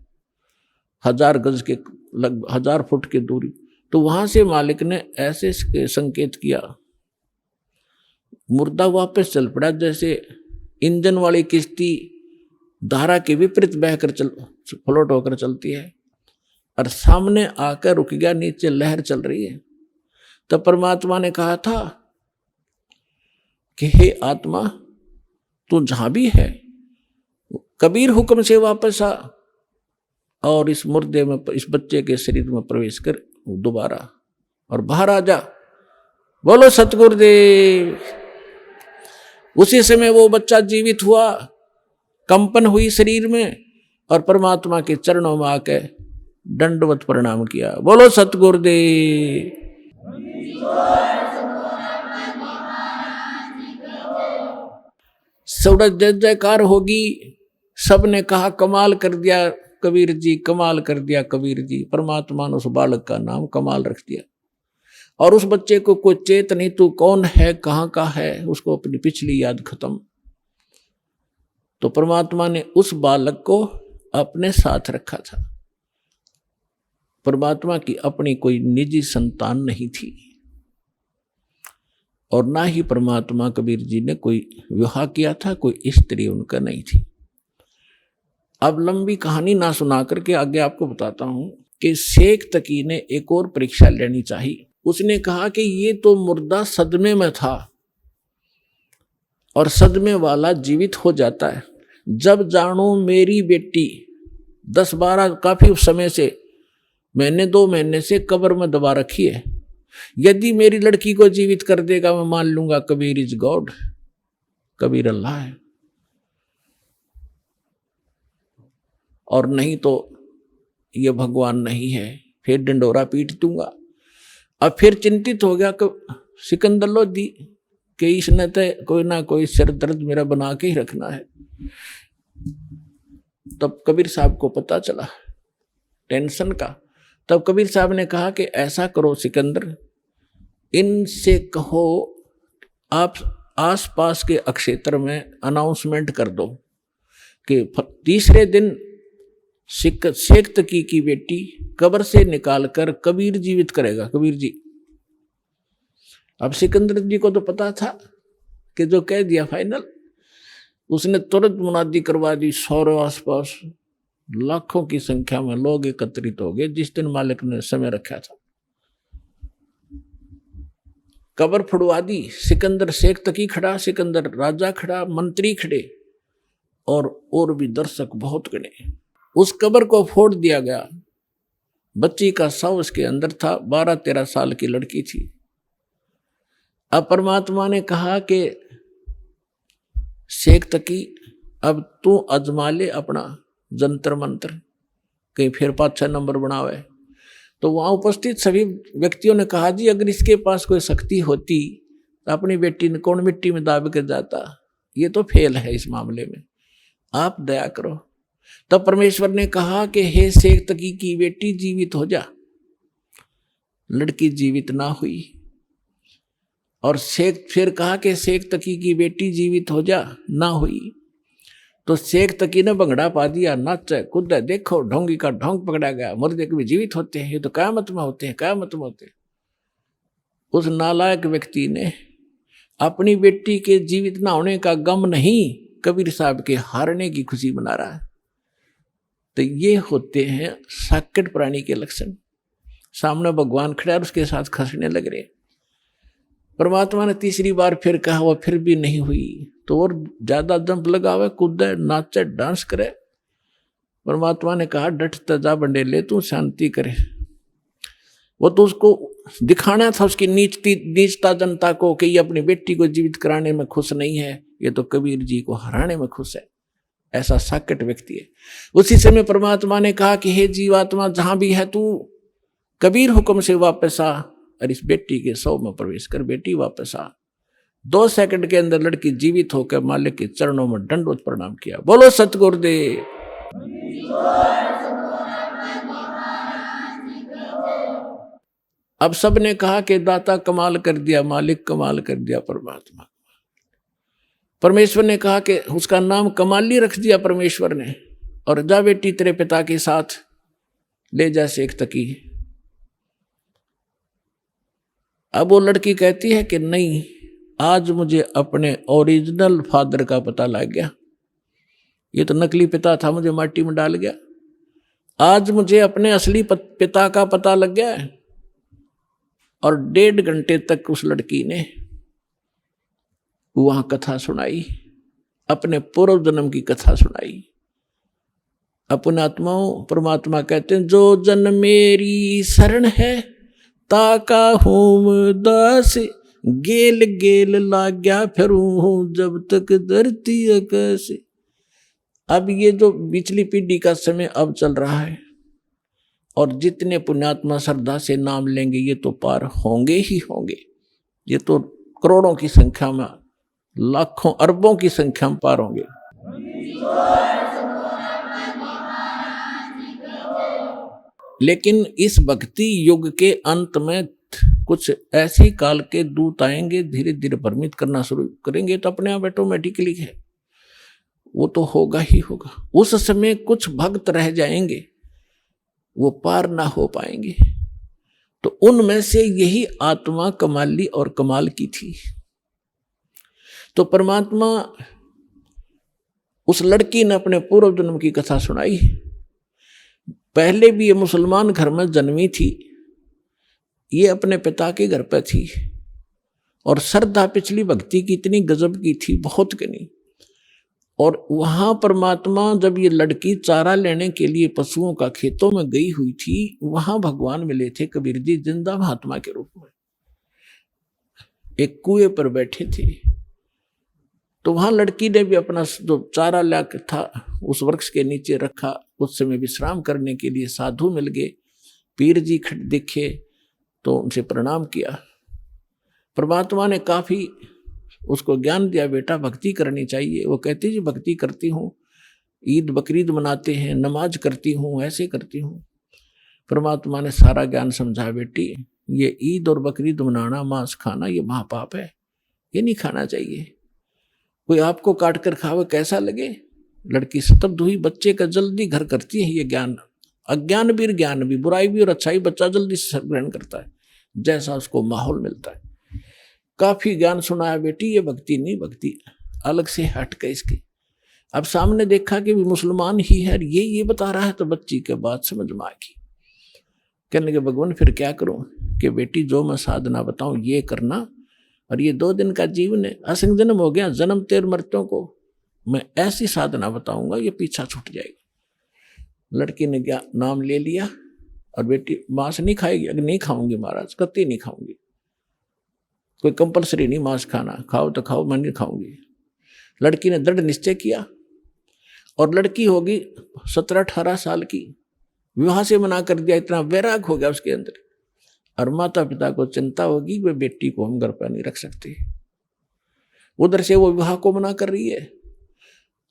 1000 गज के लगभग 1000 फुट की दूरी। तो वहां से मालिक ने ऐसे संकेत किया, मुर्दा वापस चल पड़ा, जैसे इंजन वाली किश्ती धारा के विपरीत बहकर फ्लोट होकर चलती है, और सामने आकर रुक गया, नीचे लहर चल रही है। तब परमात्मा ने कहा था कि हे आत्मा, तू जहां भी है कबीर हुक्म से वापस आ और इस मुर्दे में, इस बच्चे के शरीर में प्रवेश कर दोबारा और बाहर आ जा। बोलो सतगुरुदेव। उसी समय वो बच्चा जीवित हुआ, कंपन हुई शरीर में, और परमात्मा के चरणों में आके दंडवत प्रणाम किया। बोलो सतगुरुदेव। सौड़ा जय जयकार होगी। सबने कहा कमाल कर दिया कबीर जी, कमाल कर दिया कबीर जी। परमात्मा ने उस बालक का नाम कमाल रख दिया, और उस बच्चे को कोई चेत नहीं, तू कौन है, कहाँ का है, उसको अपनी पिछली याद खत्म। तो परमात्मा ने उस बालक को अपने साथ रखा था। परमात्मा की अपनी कोई निजी संतान नहीं थी, और ना ही परमात्मा कबीर जी ने कोई विवाह किया था, कोई स्त्री उनका नहीं थी। अब लंबी कहानी ना सुना करके आगे आपको बताता हूं कि शेख तकी ने एक और परीक्षा लेनी चाहिए। उसने कहा कि ये तो मुर्दा सदमे में था, और सदमे वाला जीवित हो जाता है। जब जानो मेरी बेटी 10-12 काफी समय से, महीने 2 महीने से कब्र में दबा रखी है, यदि मेरी लड़की को जीवित कर देगा मैं मान लूंगा कबीर इज गॉड, कबीर अल्लाह है, और नहीं तो ये भगवान नहीं है, फिर डंडोरा पीट दूंगा। अब फिर चिंतित हो गया कि सिकंदर लोधी कि इसने तो कोई ना कोई सिर दर्द मेरा बना के ही रखना है। तब कबीर साहब को पता चला टेंशन का। तब कबीर साहब ने कहा कि ऐसा करो सिकंदर, इनसे कहो आप आसपास के अक्षेत्र में अनाउंसमेंट कर दो कि तीसरे दिन शेख तकी की बेटी कब्र से निकालकर कबीर जीवित करेगा, कबीर जी। अब सिकंदर जी को तो पता था कि जो कह दिया फाइनल। उसने तुरंत मुनादी करवा दी। सौरों आसपास लाखों की संख्या में लोग एकत्रित हो गए जिस दिन मालिक ने समय रखा था। कब्र फुड़वा दी। सिकंदर शेख तकी खड़ा, सिकंदर राजा खड़ा, मंत्री खड़े और भी दर्शक बहुत गणे। उस कब्र को फोड़ दिया गया। बच्ची का शव उसके अंदर था। 12-13 साल की लड़की थी। अब परमात्मा ने कहा कि शेख तकी अब तू अजमा ले अपना जंतर मंत्र, कहीं फिर 5-6 नंबर बनावे। तो वहां उपस्थित सभी व्यक्तियों ने कहा जी अगर इसके पास कोई शक्ति होती तो अपनी बेटी ने कौन मिट्टी में दाब कर जाता, ये तो फेल है इस मामले में, आप दया करो। तब परमेश्वर ने कहा कि हे शेख तकी की बेटी जीवित हो जा। लड़की जीवित ना हुई। और फिर कहा कि शेख तकी की बेटी जीवित हो जा, ना हुई। तो शेख तकी ने भंगड़ा पा दिया, नाचे कूदे, देखो ढोंगी का ढोंग पकड़ा गया। मुर्दे कभी जीवित होते हैं, ये तो क़यामत में होते हैं, क़यामत में होते हैं। उस नालायक व्यक्ति ने अपनी बेटी के जीवित ना होने का गम नहीं, कबीर साहब के हारने की खुशी मना रहा है। तो ये होते हैं साकेट प्राणी के लक्षण। सामने भगवान खड़ा और उसके साथ खसने लग रहे। परमात्मा ने तीसरी बार फिर कहा, वो फिर भी नहीं हुई। तो और ज्यादा जंप लगावे, कूदे, नाचे, डांस करे। परमात्मा ने कहा डट जा बंडेले, तू शांति करे। वो तो उसको दिखाना था उसकी नीचता जनता को कि ये अपनी बेटी को जीवित कराने में खुश नहीं है, ये तो कबीर जी को हराने में खुश है। ऐसा साकेट व्यक्ति है। उसी समय परमात्मा ने कहा कि हे जीवात्मा जहां भी है तू कबीर हुक्म से वापस आ और इस बेटी के शव में प्रवेश कर। बेटी वापस आ। 2 सेकंड के अंदर लड़की जीवित होकर मालिक के चरणों में दंडवत प्रणाम किया। बोलो सतगुरुदेव। अब सबने कहा कि दाता कमाल कर दिया, मालिक कमाल कर दिया, परमात्मा। परमेश्वर ने कहा कि उसका नाम कमाली रख दिया परमेश्वर ने, और जा बेटी तेरे पिता के साथ ले जा शेख तकी। अब वो लड़की कहती है कि नहीं, आज मुझे अपने ओरिजिनल फादर का पता लग गया, ये तो नकली पिता था, मुझे माटी में डाल गया। आज मुझे अपने असली पिता का पता लग गया है। और 1.5 घंटे तक उस लड़की ने वहां कथा सुनाई, अपने पूर्व जन्म की कथा सुनाई। अपने आत्माओं, परमात्मा कहते हैं जो जन मेरी शरण है ताका हूं दास, गेल गेल लाग्या फिरूं जब तक धरती आकाश। अब ये जो पिछली पीढ़ी का समय अब चल रहा है, और जितने पुण्यात्मा श्रद्धा से नाम लेंगे ये तो पार होंगे ही होंगे। ये तो करोड़ों की संख्या में, लाखों अरबों की संख्या में पार होंगे। लेकिन इस भक्ति युग के अंत में कुछ ऐसे काल के दूत आएंगे, धीरे धीरे भ्रमित करना शुरू करेंगे, तो अपने आप ऑटोमेटिकली है, वो तो होगा ही होगा। उस समय कुछ भक्त रह जाएंगे, वो पार ना हो पाएंगे। तो उनमें से यही आत्मा कमाली और कमाल की थी। तो परमात्मा, उस लड़की ने अपने पूर्व जन्म की कथा सुनाई। पहले भी ये मुसलमान घर में जन्मी थी, ये अपने पिता के घर पर थी, और श्रद्धा पिछली भक्ति की इतनी गजब की थी, बहुत की नहीं। और वहां परमात्मा, जब ये लड़की चारा लेने के लिए पशुओं का खेतों में गई हुई थी, वहां भगवान मिले थे कबीर जी जिंदा महात्मा के रूप में, एक कुएं पर बैठे थे। तो वहां लड़की ने भी अपना जो चारा ला था उस वृक्ष के नीचे रखा। उस समय विश्राम करने के लिए साधु मिल गए, पीर जी दिखे तो उनसे प्रणाम किया। परमात्मा ने काफी उसको ज्ञान दिया, बेटा भक्ति करनी चाहिए। वो कहती जी भक्ति करती हूँ, ईद बकरीद मनाते हैं, नमाज करती हूँ, ऐसे करती हूँ। परमात्मा ने सारा ज्ञान समझाया, बेटी ये ईद और बकरीद मनाना, मांस खाना, ये महापाप है, ये नहीं खाना चाहिए। कोई आपको काट कर खावे कैसा लगे? लड़की स्तब्ध हुई। बच्चे का जल्दी घर करती है ये ज्ञान, अज्ञान भी ज्ञान भी, बुराई भी और अच्छाई बच्चा जल्दी से ग्रहण करता है, जैसा उसको माहौल मिलता है। काफी ज्ञान सुनाया, बेटी ये भक्ति नहीं, भक्ति अलग से हट के इसकी। अब सामने देखा कि भी मुसलमान ही है, ये बता रहा है, तो बच्ची के बात समझ में आ गई। कहने के भगवान फिर क्या करूं? कि बेटी जो मैं साधना बताऊं ये करना, और ये 2 दिन का जीवन है, असंग जन्म हो गया, जन्म तेर मृत्यों को मैं ऐसी साधना बताऊंगा ये पीछा छूट जाएगा। लड़की ने क्या नाम ले लिया, और बेटी मांस नहीं खाएगी? अगर नहीं खाऊंगी महाराज, कतई नहीं खाऊंगी, कोई कंपलसरी नहीं मांस खाना, खाओ तो खाओ, मैं नहीं खाऊंगी। लड़की ने दृढ़ निश्चय किया, और लड़की होगी 17-18 साल की, विवाह से मना कर दिया, इतना वैराग हो गया उसके अंदर। और माता पिता को चिंता होगी, वे बेटी को हम घर पर नहीं रख सकते, उधर से वो विवाह को मना कर रही है।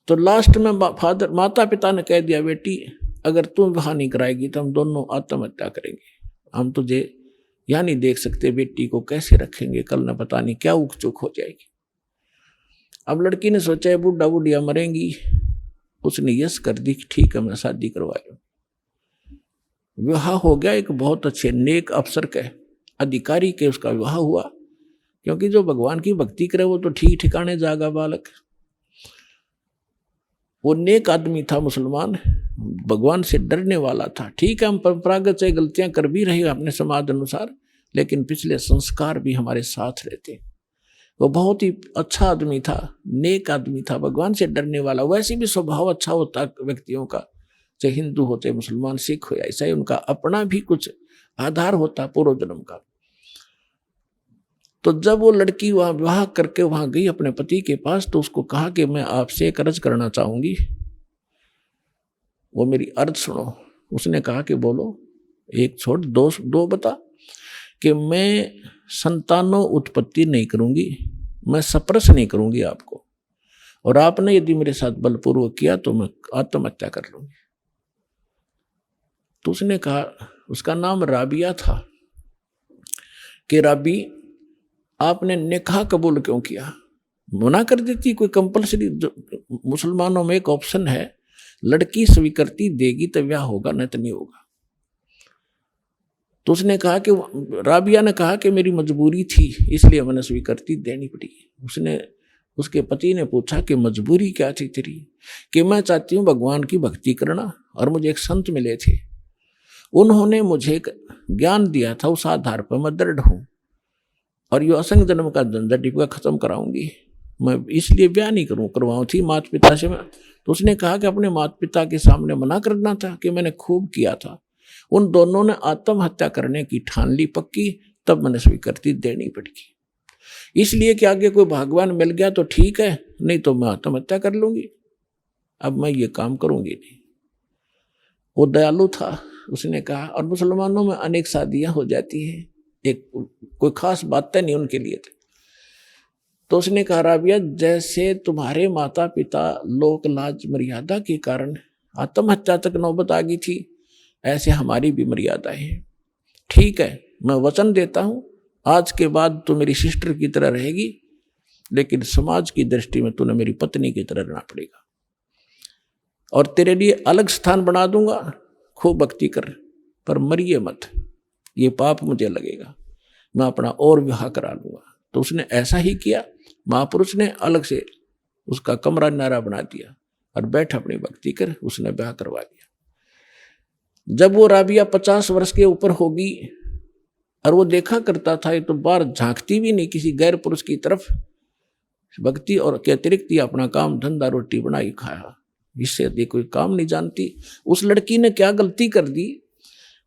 तो लास्ट में माता पिता ने कह दिया, बेटी अगर तुम विवाह नहीं कराएगी तो हम दोनों आत्महत्या करेंगे, हम तुझे यहाँ नहीं देख सकते, बेटी को कैसे रखेंगे, कल न पता नहीं क्या उक चुक हो जाएगी। अब लड़की ने सोचा है बुढ़ा बुढ़िया मरेंगी, उसने यस कर दी, ठीक है मैं शादी करवा लूं। विवाह हो गया, एक बहुत अच्छे नेक अफसर के अधिकारी के उसका विवाह हुआ, क्योंकि जो भगवान की भक्ति करे वो तो ठीक ठिकाने जागा बालक। वो नेक आदमी था, मुसलमान, भगवान से डरने वाला था। ठीक है हम परंपरागत से गलतियां कर भी रहे अपने समाज अनुसार, लेकिन पिछले संस्कार भी हमारे साथ रहते। वो बहुत ही अच्छा आदमी था, नेक आदमी था, भगवान से डरने वाला। वैसे भी स्वभाव अच्छा होता व्यक्तियों का, चाहे हिंदू होते, मुसलमान, सिख हो, ऐसा ही उनका अपना भी कुछ आधार होता पूर्व जन्म का। तो जब वो लड़की वहां विवाह करके वहां गई अपने पति के पास, तो उसको कहा कि मैं आपसे एक अर्ज करना चाहूंगी, वो मेरी अर्ज सुनो। उसने कहा कि बोलो, एक छोड़ दो बता। कि मैं संतानों उत्पत्ति नहीं करूंगी, मैं सप्रस नहीं करूंगी आपको, और आपने यदि मेरे साथ बलपूर्वक किया तो मैं आत्महत्या कर लूंगी। तो उसने कहा, उसका नाम राबिया था, कि राबी आपने निकाह कबूल क्यों किया? मना कर देती, कोई कंपलसरी। मुसलमानों में एक ऑप्शन है, लड़की स्वीकृति देगी तो ब्याह होगा, नहीं तो नहीं होगा। तो उसने कहा कि, राबिया ने कहा कि मेरी मजबूरी थी इसलिए मैंने स्वीकृति देनी पड़ी। उसके पति ने पूछा कि मजबूरी क्या थी तेरी? कि मैं चाहती हूँ भगवान की भक्ति करना, और मुझे एक संत मिले थे, उन्होंने मुझे एक ज्ञान दिया था, उस आधार पर मैं दृढ़ हूँ, और ये असंग जन्म का झंझट डिपका खत्म कराऊंगी, मैं इसलिए ब्याह नहीं करवाऊँ थी माता पिता से मैं। तो उसने कहा कि अपने माता पिता के सामने मना करना था कि मैंने खूब किया था। उन दोनों ने आत्महत्या करने की ठान ली पक्की, तब मैंने स्वीकृति देनी पड़ी। इसलिए कि आगे कोई भगवान मिल गया तो ठीक है, नहीं तो मैं आत्महत्या कर लूंगी, अब मैं ये काम करूंगी नहीं। वो दयालु था, उसने कहा। और मुसलमानों में अनेक शादियां हो जाती हैं, एक कोई खास बातें नहीं उनके लिए थे। तो उसने कहा, राबिया, जैसे तुम्हारे माता पिता लोक लाज मर्यादा के कारण आत्महत्या तक नौबत आ गई थी, ऐसे हमारी भी मर्यादाएं हैं। ठीक है, मैं वचन देता हूं, आज के बाद तू मेरी सिस्टर की तरह रहेगी, लेकिन समाज की दृष्टि में तूने मेरी पत्नी की तरह रहना पड़ेगा, और तेरे लिए अलग स्थान बना दूंगा, खूब भक्ति कर, पर मरिए मत, ये पाप मुझे लगेगा, मैं अपना और विवाह करा लूंगा। तो उसने ऐसा ही किया। महापुरुष ने अलग से उसका कमरा नारा बना दिया और बैठ अपनी भक्ति कर, उसने ब्याह करवा दिया। जब वो राबिया 50 वर्ष के ऊपर होगी, और वो देखा करता था, ये तो बाहर झांकती भी नहीं किसी गैर पुरुष की तरफ, भक्ति और के अतिरिक्त ही अपना काम धंधा रोटी बनाई खाया, इससे अधिक कोई काम नहीं जानती। उस लड़की ने क्या गलती कर दी,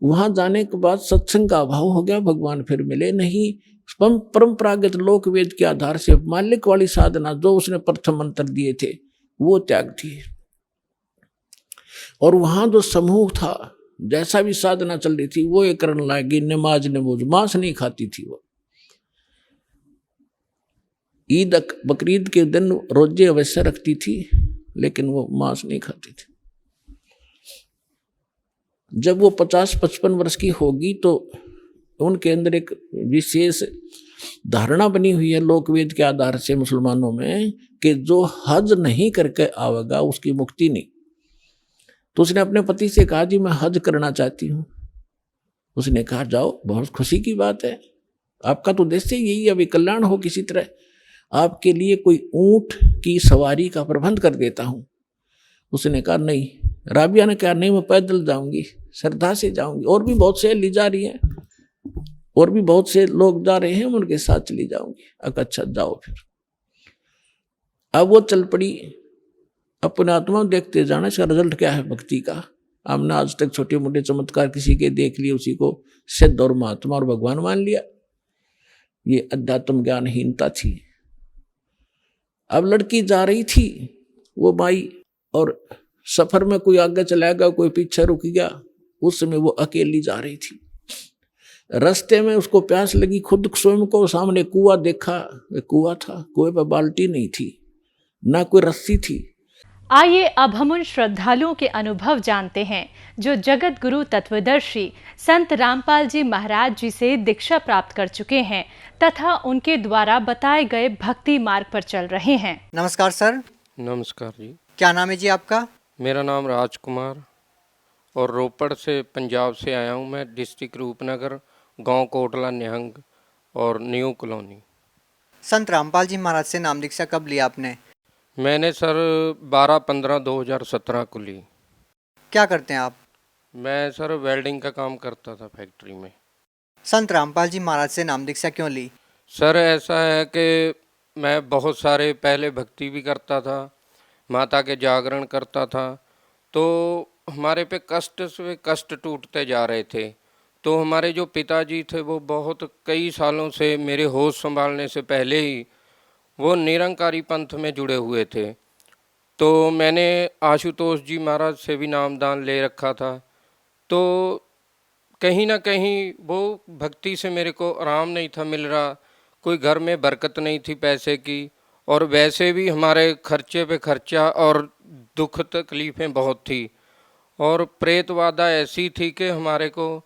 वहां जाने के बाद सत्संग का अभाव हो गया, भगवान फिर मिले नहीं। परंपरागत लोक वेद के आधार से मालिक वाली साधना जो उसने प्रथम मंत्र दिए थे वो त्याग दी, और वहां जो समूह था, जैसा भी साधना चल रही थी वो ये करने लगी, नमाज नमूज, मांस नहीं खाती थी वो। ईद बकरीद के दिन रोजे अवश्य रखती थी, लेकिन वो मांस नहीं खाती थी। जब वो 50-55 वर्ष की होगी तो उनके अंदर एक विशेष धारणा बनी हुई है लोकवेद के आधार से मुसलमानों में, कि जो हज नहीं करके आवेगा उसकी मुक्ति नहीं। तो उसने अपने पति से कहा, जी मैं हज करना चाहती हूँ। उसने कहा, जाओ, बहुत खुशी की बात है, आपका तो उद्देश्य यही है, अभी कल्याण हो किसी तरह, आपके लिए कोई ऊंट की सवारी का प्रबंध कर देता हूँ। उसने कहा नहीं। राबिया ने कहा, नहीं मैं पैदल जाऊंगी, श्रद्धा से जाऊंगी, और भी बहुत से ली जा रही हैं, और भी बहुत से लोग जा रहे हैं, उनके साथ चली जाऊंगी। अच्छा जाओ फिर। अब वो चल पड़ी, अपने आत्मा देखते जाना इसका रिजल्ट क्या है भक्ति का। हमने आज तक छोटे मोटे चमत्कार किसी के देख लिए, उसी को सिद्ध और महात्मा और भगवान मान लिया, ये अध्यात्म ज्ञानहीनता थी। अब लड़की जा रही थी, वो माई, और सफर में कोई आगे चला गया, कोई पीछे रुक गया, उस समय वो अकेली जा रही थी। रास्ते में उसको प्यास लगी, खुद स्वयं को सामने कुआं देखा, कुआं था, कुएं पर बाल्टी नहीं थी, ना कोई रस्सी थी। आइए अब हम उन श्रद्धालुओं के अनुभव जानते हैं जो जगत गुरु तत्वदर्शी संत रामपाल जी महाराज जी से दीक्षा प्राप्त कर चुके हैं तथा उनके द्वारा बताए गए भक्ति मार्ग पर चल रहे हैं। नमस्कार सर। नमस्कार जी। क्या नाम है जी आपका? मेरा नाम राजकुमार, और रोपड़ से पंजाब से आया हूँ मैं, डिस्ट्रिक्ट रूपनगर, गांव कोटला निहंग और न्यू कॉलोनी। संत रामपाल जी महाराज से नाम दीक्षा कब लिया आपने? मैंने सर 12-15-2017 को ली। क्या करते हैं आप? मैं सर वेल्डिंग का काम करता था फैक्ट्री में। संत रामपाल जी महाराज से नाम दीक्षा क्यों ली? सर ऐसा है कि मैं बहुत सारे पहले भक्ति भी करता था, माता के जागरण करता था, तो हमारे पे कष्ट से कष्ट टूटते जा रहे थे। तो हमारे जो पिताजी थे वो बहुत कई सालों से, मेरे होश संभालने से पहले ही वो निरंकारी पंथ में जुड़े हुए थे। तो मैंने आशुतोष जी महाराज से भी नामदान ले रखा था। तो कहीं ना कहीं वो भक्ति से मेरे को आराम नहीं था मिल रहा, कोई घर में बरकत नहीं थी पैसे की, और वैसे भी हमारे खर्चे पे खर्चा और दुख तकलीफ़ें बहुत थी। और प्रेतवादा ऐसी थी कि हमारे को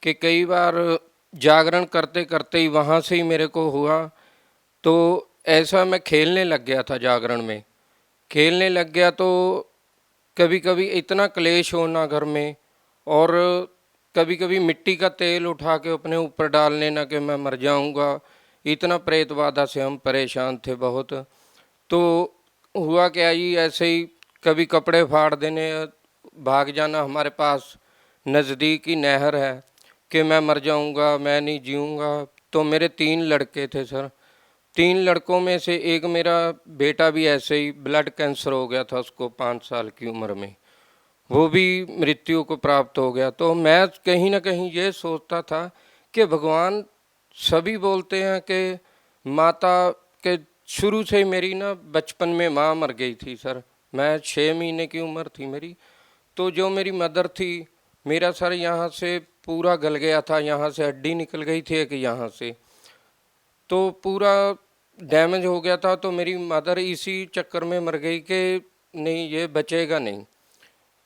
कि कई बार जागरण करते करते ही वहाँ से ही मेरे को हुआ। तो ऐसा मैं खेलने लग गया था जागरण में। खेलने लग गया तो कभी कभी इतना क्लेश होना घर में, और कभी कभी मिट्टी का तेल उठा के अपने ऊपर डाल लेना कि मैं मर जाऊंगा। इतना प्रेत बाधा से हम परेशान थे बहुत। तो हुआ क्या ही, ऐसे ही कभी कपड़े फाड़ देने, भाग जाना हमारे पास नज़दीक ही नहर है कि मैं मर जाऊंगा, मैं नहीं जीऊँगा। तो मेरे 3 लड़के थे सर। 3 लड़कों में से एक मेरा बेटा भी ऐसे ही ब्लड कैंसर हो गया था उसको 5 साल की उम्र में, वो भी मृत्यु को प्राप्त हो गया। तो मैं कहीं ना कहीं ये सोचता था कि भगवान, सभी बोलते हैं कि माता के, शुरू से मेरी ना बचपन में माँ मर गई थी सर। मैं 6 महीने की उम्र थी मेरी, तो जो मेरी मदर थी, मेरा सर यहाँ से पूरा गल गया था, यहाँ से हड्डी निकल गई थी कि यहाँ से, तो पूरा डैमेज हो गया था। तो मेरी मदर इसी चक्कर में मर गई कि नहीं ये बचेगा नहीं।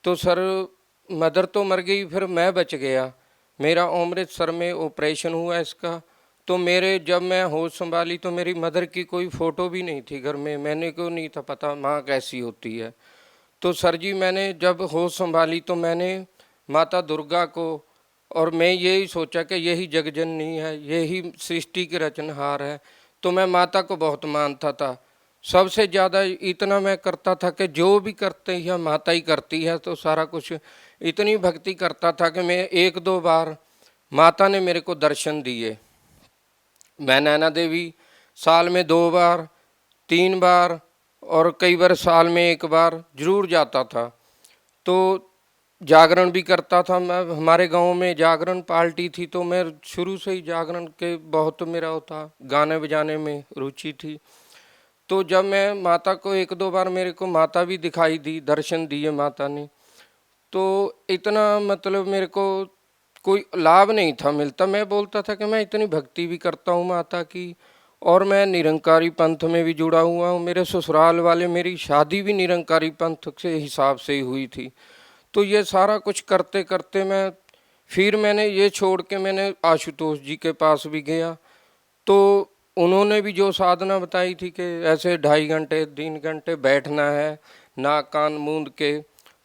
तो सर मदर तो मर गई, फिर मैं बच गया। मेरा अमृतसर में ऑपरेशन हुआ इसका। तो मेरे, जब मैं होश संभाली तो मेरी मदर की कोई फ़ोटो भी नहीं थी घर में। मैंने को नहीं था पता माँ कैसी होती है। तो सर जी मैंने जब होश संभाली तो मैंने माता दुर्गा को, और मैं यही सोचा कि यही जगजननी है, यही सृष्टि की रचनहार है। तो मैं माता को बहुत मानता था। सबसे ज़्यादा इतना मैं करता था कि जो भी करते हैं माता ही करती है, तो सारा कुछ इतनी भक्ति करता था कि मैं 1-2 बार माता ने मेरे को दर्शन दिए। मैं नैना देवी साल में 2 बार, 3 बार, और कई बार साल में 1 बार जरूर जाता था। तो जागरण भी करता था मैं। हमारे गांव में जागरण पार्टी थी, तो मैं शुरू से ही जागरण के बहुत मेरा होता, गाने बजाने में रुचि थी। तो जब मैं माता को 1-2 बार, मेरे को माता भी दिखाई दी, दर्शन दिए माता ने, तो इतना मतलब मेरे को कोई लाभ नहीं था मिलता। मैं बोलता था कि मैं इतनी भक्ति भी करता हूँ माता की, और मैं निरंकारी पंथ में भी जुड़ा हुआ हूँ। मेरे ससुराल वाले, मेरी शादी भी निरंकारी पंथ के हिसाब से ही हुई थी। तो ये सारा कुछ करते करते फिर मैंने ये छोड़ के मैंने आशुतोष जी के पास भी गया। तो उन्होंने भी जो साधना बताई थी कि ऐसे 2.5 घंटे 3 घंटे बैठना है, नाक कान मूंद के,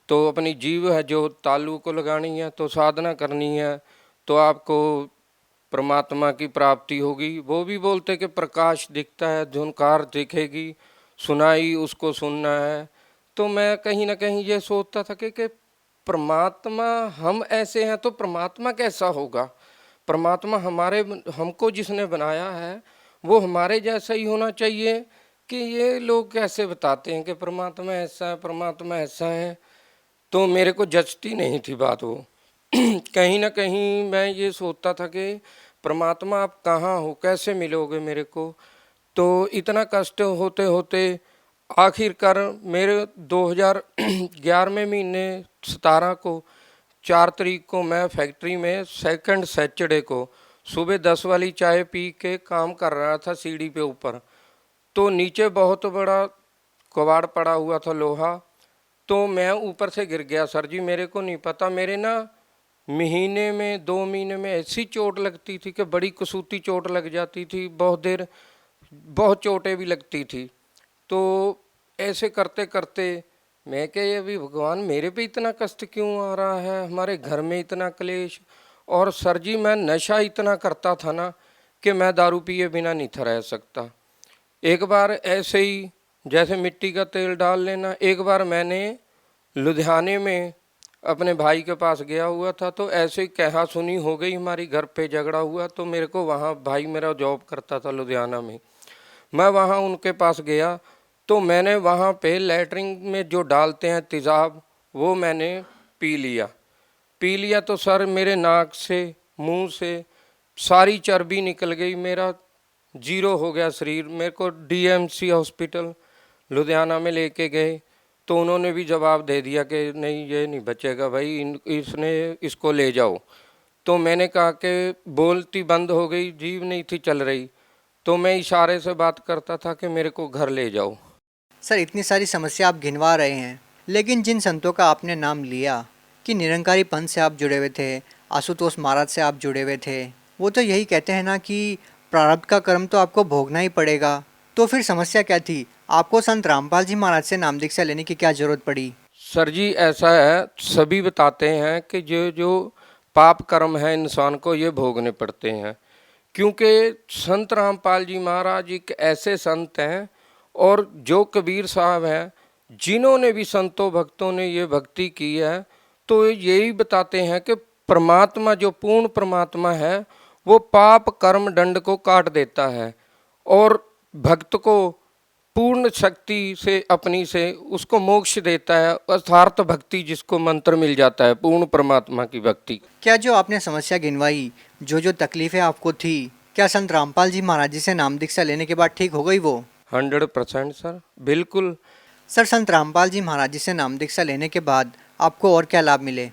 तो अपनी जीभ है जो तालू को लगानी है, तो साधना करनी है, तो आपको परमात्मा की प्राप्ति होगी। वो भी बोलते कि प्रकाश दिखता है, झुनकार दिखेगी, सुनाई उसको सुनना है। तो मैं कहीं ना कहीं ये सोचता था कि परमात्मा, हम ऐसे हैं तो परमात्मा कैसा होगा। परमात्मा हमको जिसने बनाया है वो हमारे जैसा ही होना चाहिए, कि ये लोग कैसे बताते हैं कि परमात्मा ऐसा है, परमात्मा ऐसा है। तो मेरे को जचती नहीं थी बात वो। कहीं ना कहीं मैं ये सोचता था कि परमात्मा आप कहाँ हो, कैसे मिलोगे मेरे को। तो इतना कष्ट होते होते आखिरकार मेरे 2011 महीने 17 को 4 तारीख को मैं फैक्ट्री में सेकंड सैटरडे को सुबह 10 वाली चाय पी के काम कर रहा था सीढ़ी पे ऊपर। तो नीचे बहुत बड़ा कबाड़ पड़ा हुआ था लोहा, तो मैं ऊपर से गिर गया सर जी। मेरे को नहीं पता, मेरे ना महीने में 2 महीने में ऐसी चोट लगती थी कि बड़ी कसूती चोट लग जाती थी, बहुत देर बहुत चोटें भी लगती थी। तो ऐसे करते करते मैं क्या, ये भी भगवान मेरे पे इतना कष्ट क्यों आ रहा है, हमारे घर में इतना क्लेश। और सर जी मैं नशा इतना करता था ना कि मैं दारू पिए बिना नहीं था रह सकता। एक बार ऐसे ही जैसे मिट्टी का तेल डाल लेना, एक बार मैंने लुधियाने में अपने भाई के पास गया हुआ था, तो ऐसे ही कहा सुनी हो गई, हमारी घर पे झगड़ा हुआ। तो मेरे को वहाँ, भाई मेरा जॉब करता था लुधियाना में, मैं वहाँ उनके पास गया, तो मैंने वहाँ पे लैटरिन में जो डालते हैं तेज़ाब, वो मैंने पी लिया। तो सर मेरे नाक से, मुंह से सारी चर्बी निकल गई, मेरा जीरो हो गया शरीर। मेरे को डीएमसी हॉस्पिटल लुधियाना में लेके गए, तो उन्होंने भी जवाब दे दिया कि नहीं ये नहीं बचेगा भाई, इसको ले जाओ। तो मैंने कहा कि बोलती बंद हो गई, जीभ नहीं थी चल रही, तो मैं इशारे से बात करता था कि मेरे को घर ले जाओ। सर इतनी सारी समस्या आप गिनवा रहे हैं, लेकिन जिन संतों का आपने नाम लिया कि निरंकारी पंथ से आप जुड़े हुए थे, आशुतोष महाराज से आप जुड़े हुए थे, वो तो यही कहते हैं ना कि प्रारब्ध का कर्म तो आपको भोगना ही पड़ेगा। तो फिर समस्या क्या थी? आपको संत रामपाल जी महाराज से नाम दीक्षा लेने की क्या जरूरत पड़ी? सर जी ऐसा है, सभी बताते हैं कि जो जो पाप कर्म है इंसान को ये भोगने पड़ते हैं, क्योंकि संत रामपाल जी महाराज एक ऐसे संत हैं और जो कबीर साहब हैं जिन्होंने भी संतों भक्तों ने ये भक्ति की है, तो यही बताते हैं कि परमात्मा जो पूर्ण परमात्मा है वो पाप कर्म दंड को काट देता है और भक्त को पूर्ण शक्ति से अपनी से उसको मोक्ष देता है, अर्थार्थ भक्ति जिसको मंत्र मिल जाता है, पूर्ण परमात्मा की भक्ति। क्या जो आपने समस्या गिनवाई, जो तकलीफें आपको थी, क्या संत रामपाल जी महाराज जी से नाम दीक्षा लेने के बाद ठीक हो गई वो? 100% सर, बिल्कुल। सर, संत रामपाल जी महाराज जी से नाम दीक्षा लेने के बाद आपको और क्या लाभ मिले?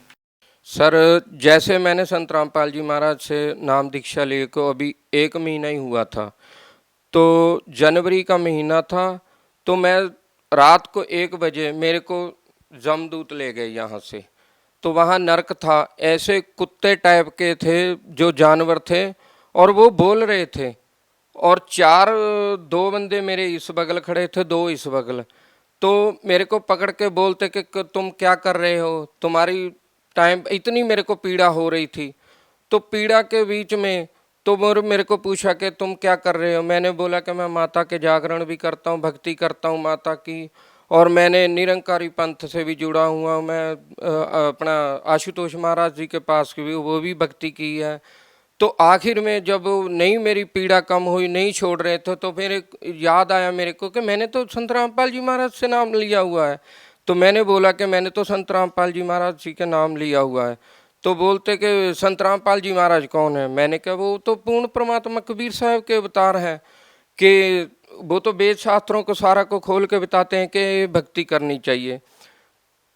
सर जैसे मैंने संत रामपाल जी महाराज से नाम दीक्षा लिए को अभी 1 महीना ही हुआ था, तो जनवरी का महीना था, तो मैं रात को 1 बजे मेरे को जमदूत ले गए यहाँ से। तो वहाँ नरक था, ऐसे कुत्ते टाइप के थे जो जानवर थे और वो बोल रहे थे और 2 बंदे मेरे इस बगल खड़े थे, 2 इस बगल। तो मेरे को पकड़ के बोलते कि तुम क्या कर रहे हो, तुम्हारी टाइम, इतनी मेरे को पीड़ा हो रही थी। तो पीड़ा के बीच में तो मेरे को पूछा कि तुम क्या कर रहे हो। मैंने बोला कि मैं माता के जागरण भी करता हूँ, भक्ति करता हूँ माता की, और मैंने निरंकारी पंथ से भी जुड़ा हुआ हूँ। मैं अपना आशुतोष महाराज जी के पास भी वो भी भक्ति की है। तो आखिर में जब नहीं मेरी पीड़ा कम हुई, नहीं छोड़ रहे थे, तो फिर याद आया मेरे को कि मैंने तो संत रामपाल जी महाराज से नाम लिया हुआ है। तो मैंने बोला कि मैंने तो संत रामपाल जी महाराज जी के नाम लिया हुआ है। तो बोलते कि संत रामपाल जी महाराज कौन है? मैंने कहा वो तो पूर्ण परमात्मा कबीर साहब के अवतार हैं, कि वो तो वेद शास्त्रों को सारा को खोल के बताते हैं कि भक्ति करनी चाहिए।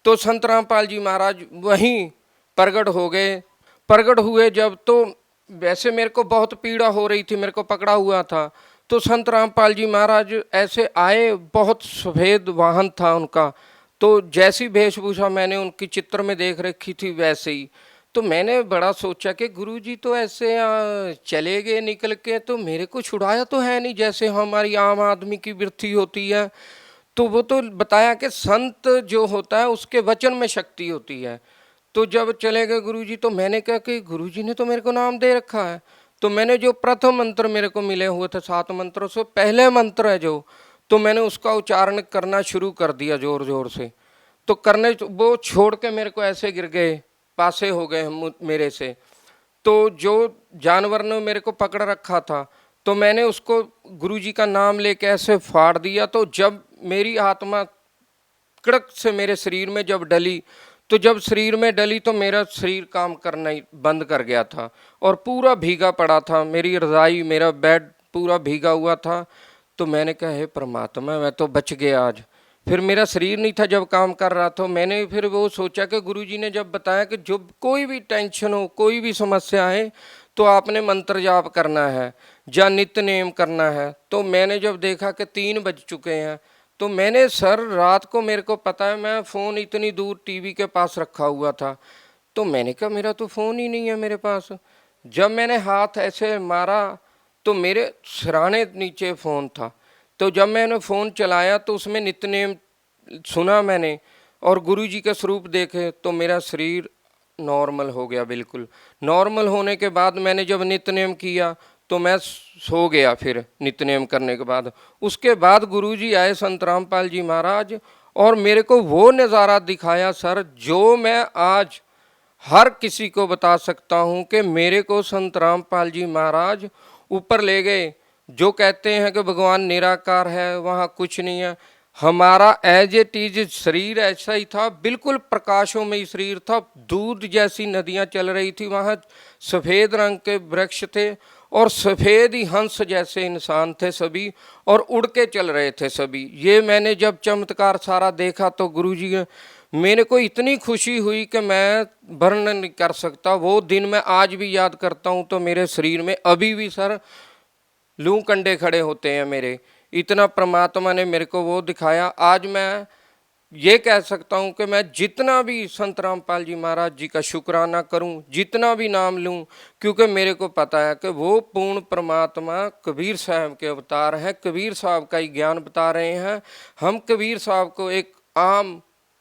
तो संत रामपाल जी महाराज वहीं प्रगट हो गए। प्रगट हुए जब, तो वैसे मेरे को बहुत पीड़ा हो रही थी, मेरे को पकड़ा हुआ था। तो संत रामपाल जी महाराज ऐसे आए, बहुत सफ़ेद वाहन था उनका, तो जैसी वेशभूषा मैंने उनकी चित्र में देख रखी थी वैसे ही। तो मैंने बड़ा सोचा कि गुरुजी तो ऐसे चले गए निकल के, तो मेरे को छुड़ाया तो है नहीं जैसे हमारी आम आदमी की वृत्ति होती है। तो वो तो बताया कि संत जो होता है उसके वचन में शक्ति होती है। तो जब चले गए गुरुजी, तो मैंने कहा कि गुरुजी ने तो मेरे को नाम दे रखा है। तो मैंने जो प्रथम मंत्र मेरे को मिले हुए थे 7 मंत्रों से पहले मंत्र है जो, तो मैंने उसका उच्चारण करना शुरू कर दिया जोर जोर से। तो करने वो छोड़ के मेरे को ऐसे गिर गए, पासे हो गए मेरे से। तो जो जानवर ने मेरे को पकड़ रखा था, तो मैंने उसको गुरुजी का नाम लेके ऐसे फाड़ दिया। तो जब मेरी आत्मा कड़क से मेरे शरीर में जब डली, तो जब शरीर में डली तो मेरा शरीर काम करना ही बंद कर गया था और पूरा भीगा पड़ा था। मेरी रज़ाई, मेरा बेड पूरा भीगा हुआ था। तो मैंने कहा हे परमात्मा, मैं तो बच गया आज। फिर मेरा शरीर नहीं था जब काम कर रहा था। मैंने फिर वो सोचा कि गुरुजी ने जब बताया कि जो कोई भी टेंशन हो, कोई भी समस्या है, तो आपने मंत्र जाप करना है या नित्य नेम करना है। तो मैंने जब देखा कि 3 बज चुके हैं, तो मैंने सर रात को, मेरे को पता है मैं फ़ोन इतनी दूर टीवी के पास रखा हुआ था, तो मैंने कहा मेरा तो फ़ोन ही नहीं है मेरे पास। जब मैंने हाथ ऐसे मारा तो मेरे सिराने नीचे फ़ोन था। तो जब मैंने फ़ोन चलाया तो उसमें नित्य नेम सुना मैंने और गुरुजी के स्वरूप देखे, तो मेरा शरीर नॉर्मल हो गया। बिल्कुल नॉर्मल होने के बाद मैंने जब नित्य नेम किया तो मैं सो गया। फिर नित्य नेम करने के बाद, उसके बाद गुरुजी आए संत रामपाल जी महाराज और मेरे को वो नज़ारा दिखाया सर, जो मैं आज हर किसी को बता सकता हूँ कि मेरे को संत रामपाल जी महाराज ऊपर ले गए। जो कहते हैं कि भगवान निराकार है, वहाँ कुछ नहीं है। हमारा एज इट इज शरीर ऐसा ही था, बिल्कुल प्रकाशों में ही शरीर था। दूध जैसी नदियाँ चल रही थी, वहाँ सफ़ेद रंग के वृक्ष थे और सफ़ेद ही हंस जैसे इंसान थे सभी, और उड़ के चल रहे थे सभी। ये मैंने जब चमत्कार सारा देखा तो गुरुजी, मेरे को इतनी खुशी हुई कि मैं वर्णन नहीं कर सकता। वो दिन मैं आज भी याद करता हूँ तो मेरे शरीर में अभी भी सर लू कंडे खड़े होते हैं मेरे। इतना परमात्मा ने मेरे को वो दिखाया। आज मैं ये कह सकता हूँ कि मैं जितना भी संत रामपाल जी महाराज जी का शुक्राना करूँ, जितना भी नाम लूँ, क्योंकि मेरे को पता है कि वो पूर्ण परमात्मा कबीर साहब के अवतार हैं, कबीर साहब का ही ज्ञान बता रहे हैं। हम कबीर साहब को एक आम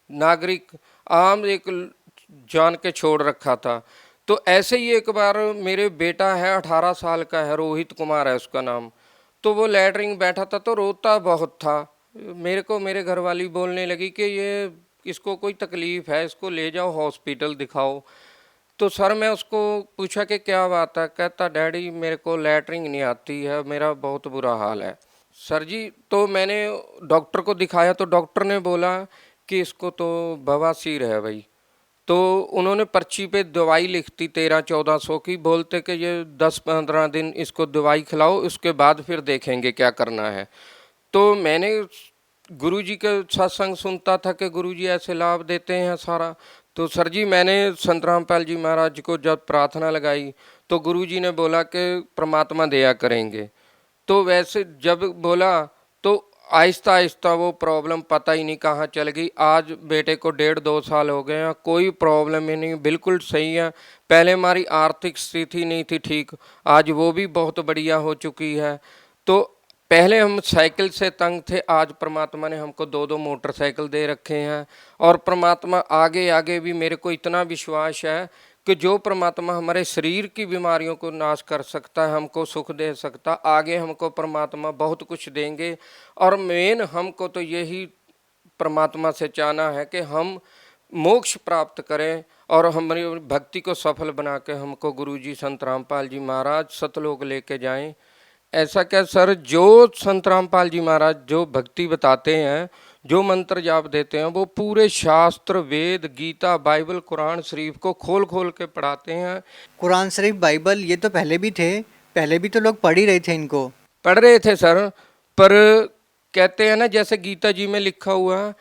नागरिक, आम एक जान के छोड़ रखा था। तो ऐसे ही एक बार मेरे बेटा है 18 साल का है, रोहित कुमार है उसका नाम, तो वो लैटरिन बैठा था तो रोता बहुत था। मेरे को मेरे घरवाली बोलने लगी कि ये इसको कोई तकलीफ़ है, इसको ले जाओ हॉस्पिटल दिखाओ। तो सर मैं उसको पूछा कि क्या बात है, कहता डैडी मेरे को लैटरिन नहीं आती है, मेरा बहुत बुरा हाल है। सर जी तो मैंने डॉक्टर को दिखाया तो डॉक्टर ने बोला कि इसको तो बवासीर है भाई। तो उन्होंने पर्ची पे दवाई लिख दी 1300-1400 की, बोलते कि ये 10-15 दिन इसको दवाई खिलाओ, उसके बाद फिर देखेंगे क्या करना है। तो मैंने गुरुजी के सत्संग सुनता था कि गुरुजी ऐसे लाभ देते हैं सारा। तो सर जी मैंने संत रामपाल जी महाराज जी को जब प्रार्थना लगाई तो गुरुजी ने बोला कि परमात्मा दया करेंगे। तो वैसे जब बोला तो आहिस्ता आहिस्ता वो प्रॉब्लम पता ही नहीं कहाँ चल गई। आज बेटे को 1.5-2 साल हो गए हैं, कोई प्रॉब्लम ही नहीं, बिल्कुल सही है। पहले हमारी आर्थिक स्थिति नहीं थी ठीक, आज वो भी बहुत बढ़िया हो चुकी है। तो पहले हम साइकिल से तंग थे, आज परमात्मा ने हमको 2-2 मोटरसाइकिल दे रखे हैं। और परमात्मा आगे आगे भी मेरे को इतना विश्वास है कि जो परमात्मा हमारे शरीर की बीमारियों को नाश कर सकता है, हमको सुख दे सकता, आगे हमको परमात्मा बहुत कुछ देंगे। और मेन हमको तो यही परमात्मा से चाहना है कि हम मोक्ष प्राप्त करें और हमारी भक्ति को सफल बना के हमको गुरुजी संत रामपाल जी महाराज सतलोक लेके जाएं। ऐसा क्या सर, जो संत रामपाल जी महाराज जो भक्ति बताते हैं, जो मंत्र जाप देते हैं, वो पूरे शास्त्र वेद गीता बाइबल कुरान शरीफ को खोल खोल के पढ़ाते हैं। कुरान शरीफ बाइबल ये तो पहले भी थे, पहले भी तो लोग पढ़ ही रहे थे इनको। पढ़ रहे थे सर, पर कहते हैं ना जैसे गीता जी में लिखा हुआ है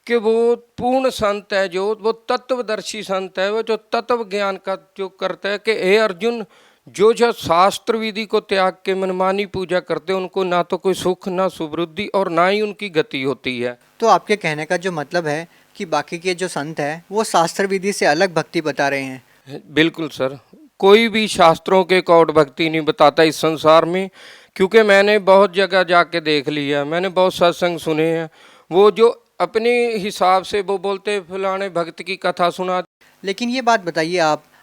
कि वो पूर्ण संत है, जो वो तत्वदर्शी संत है, वो जो तत्व ज्ञान का जो करता है कि हे अर्जुन, जो जो शास्त्र विधि को त्याग के मनमानी पूजा करते हैं उनको ना तो कोई सुख ना सुवृद्धि और ना ही उनकी गति होती है। तो आपके कहने का जो मतलब है कि बाकी के जो संत हैं वो शास्त्र विधि से अलग भक्ति बता रहे हैं। बिल्कुल सर, कोई भी शास्त्रों के अकॉर्ड भक्ति नहीं बताता इस संसार में, क्योंकि मैंने बहुत जगह जाके देख लिया, मैंने बहुत सत्संग सुने हैं। वो जो अपने हिसाब से वो बोलते फलाने भक्त की कथा सुना। लेकिन ये बात बताइए,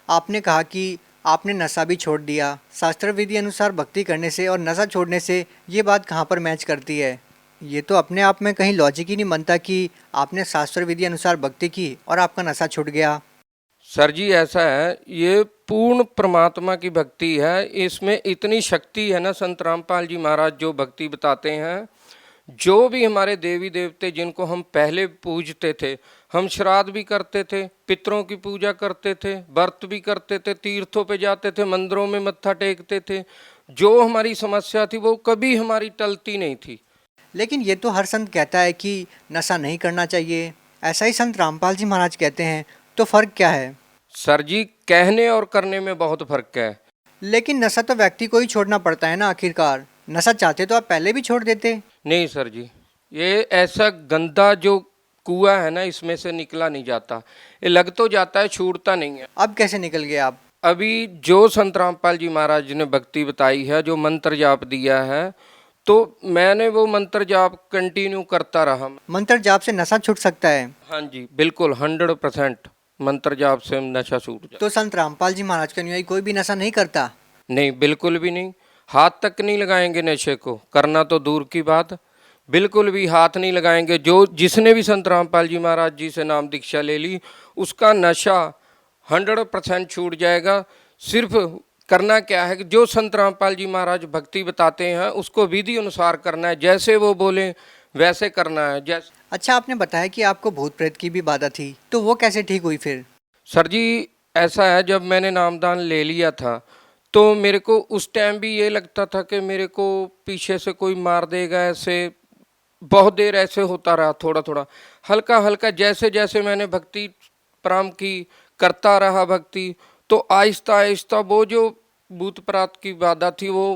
आपने कहा कि आपने नशा भी छोड़ दिया, शास्त्र विधि अनुसार भक्ति करने से और नशा छोड़ने से ये बात कहाँ पर मैच करती है? ये तो अपने आप में कहीं लॉजिक ही नहीं बनता कि आपने शास्त्र विधि अनुसार भक्ति की और आपका नशा छूट गया। सर जी ऐसा है, ये पूर्ण परमात्मा की भक्ति है, इसमें इतनी शक्ति है ना। संत रामपाल जी महाराज जो भक्ति बताते हैं, जो भी हमारे देवी देवते जिनको हम पहले पूजते थे, हम श्राद्ध भी करते थे, पितरों की पूजा करते थे, व्रत भी करते थे, तीर्थों पे जाते थे, मंदिरों में मत्था टेकते थे, जो हमारी समस्या थी वो कभी हमारी टलती नहीं थी। लेकिन ये तो हर संत कहता है कि नशा नहीं करना चाहिए, ऐसा ही संत रामपाल जी महाराज कहते हैं, तो फ़र्क क्या है? सर जी कहने और करने में बहुत फर्क है। लेकिन नशा तो व्यक्ति को ही छोड़ना पड़ता है ना आखिरकार। नशा चाहते तो आप पहले भी छोड़ देते। नहीं सर जी, ये ऐसा गंदा जो कुआं है ना, इसमें से निकला नहीं जाता, ये लग तो जाता है, छूटता नहीं है। अब कैसे निकल गए आप? अभी जो संत रामपाल जी महाराज जी ने भक्ति बताई है, जो मंत्र जाप दिया है, तो मैंने वो मंत्र जाप कंटिन्यू करता रहा। मंत्र जाप से नशा छूट सकता है? हाँ जी बिल्कुल, 100% मंत्र जाप से नशा छूट जाता। तो संत रामपाल जी महाराज का अनुयायी कोई भी नशा नहीं करता? नहीं, बिल्कुल भी नहीं, हाथ तक नहीं लगाएंगे नशे को, करना तो दूर की बात, बिल्कुल भी हाथ नहीं लगाएंगे। जो जिसने भी संत रामपाल जी महाराज जी से नाम दीक्षा ले ली, उसका नशा 100% छूट जाएगा। सिर्फ करना क्या है कि जो संत रामपाल जी महाराज भक्ति बताते हैं उसको विधि अनुसार करना है, जैसे वो बोले वैसे करना है। जैसे अच्छा, आपने बताया कि आपको भूत प्रेत की भी बाधा थी, तो वो कैसे ठीक हुई फिर? सर जी ऐसा है, जब मैंने नामदान ले लिया था तो मेरे को उस टाइम भी ये लगता था कि मेरे को पीछे से कोई मार देगा, ऐसे बहुत देर ऐसे होता रहा, थोड़ा थोड़ा हल्का हल्का, जैसे जैसे मैंने भक्ति प्रारंभ की, करता रहा भक्ति, तो आहिस्ता आहिस्ता वो जो भूत प्रात की बाधा थी वो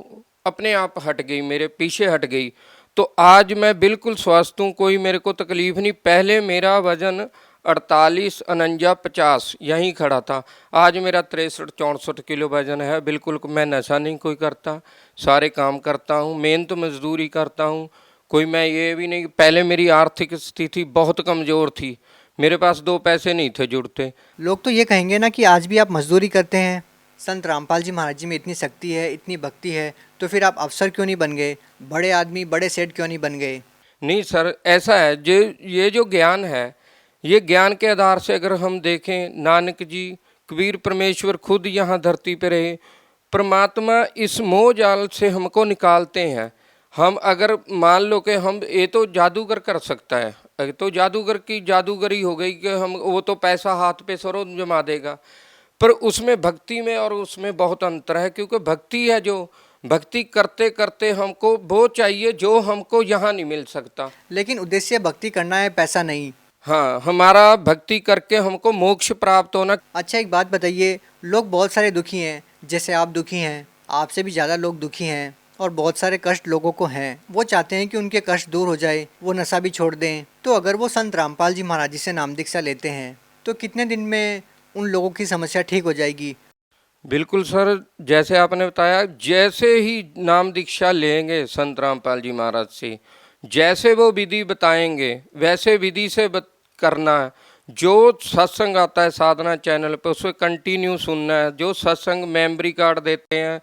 अपने आप हट गई, मेरे पीछे हट गई। तो आज मैं बिल्कुल स्वस्थ हूँ, कोई मेरे को तकलीफ़ नहीं। पहले मेरा वज़न 48, 49, 50 यहीं खड़ा था, आज मेरा 63-64 किलो वज़न है। बिल्कुल मैं नशा नहीं कोई करता, सारे काम करता हूँ, मेहनत मजदूरी करता हूँ। कोई मैं ये भी नहीं, पहले मेरी आर्थिक स्थिति बहुत कमज़ोर थी, मेरे पास 2 पैसे नहीं थे जुड़ते। लोग तो ये कहेंगे ना कि आज भी आप मजदूरी करते हैं। संत रामपाल जी महाराज जी में इतनी शक्ति है, इतनी भक्ति है, तो फिर आप अफसर क्यों नहीं बन गए, बड़े आदमी, बड़े सेठ क्यों नहीं बन गए? नहीं सर, ऐसा है, ये जो ज्ञान है, ये ज्ञान के आधार से अगर हम देखें, नानक जी, कबीर, परमेश्वर खुद यहाँ धरती पे रहे। परमात्मा इस मोह जाल से हमको निकालते हैं। हम अगर मान लो कि हम, ये तो जादूगर कर सकता है, तो जादूगर की जादूगरी हो गई कि हम, वो तो पैसा हाथ पे सरो जमा देगा, पर उसमें भक्ति में और उसमें बहुत अंतर है। क्योंकि भक्ति है, जो भक्ति करते करते हमको वो चाहिए जो हमको यहाँ नहीं मिल सकता। लेकिन उद्देश्य भक्ति करना है, पैसा नहीं। हाँ, हमारा भक्ति करके हमको मोक्ष प्राप्त होना। अच्छा, एक बात बताइए, लोग बहुत सारे दुखी हैं, जैसे आप दुखी हैं, आपसे भी ज़्यादा लोग दुखी हैं, और बहुत सारे कष्ट लोगों को हैं। वो चाहते हैं कि उनके कष्ट दूर हो जाए, वो नशा भी छोड़ दें। तो अगर वो संत रामपाल जी महाराज जी से नाम दीक्षा लेते हैं तो कितने दिन में उन लोगों की समस्या ठीक हो जाएगी? बिल्कुल सर, जैसे आपने बताया, जैसे ही नाम दीक्षा लेंगे संत रामपाल जी महाराज से, जैसे वो विधि बताएंगे वैसे विधि से करना है। जो सत्संग आता है साधना चैनल पे, उसको कंटिन्यू सुनना है। जो सत्संग मेमोरी कार्ड देते हैं,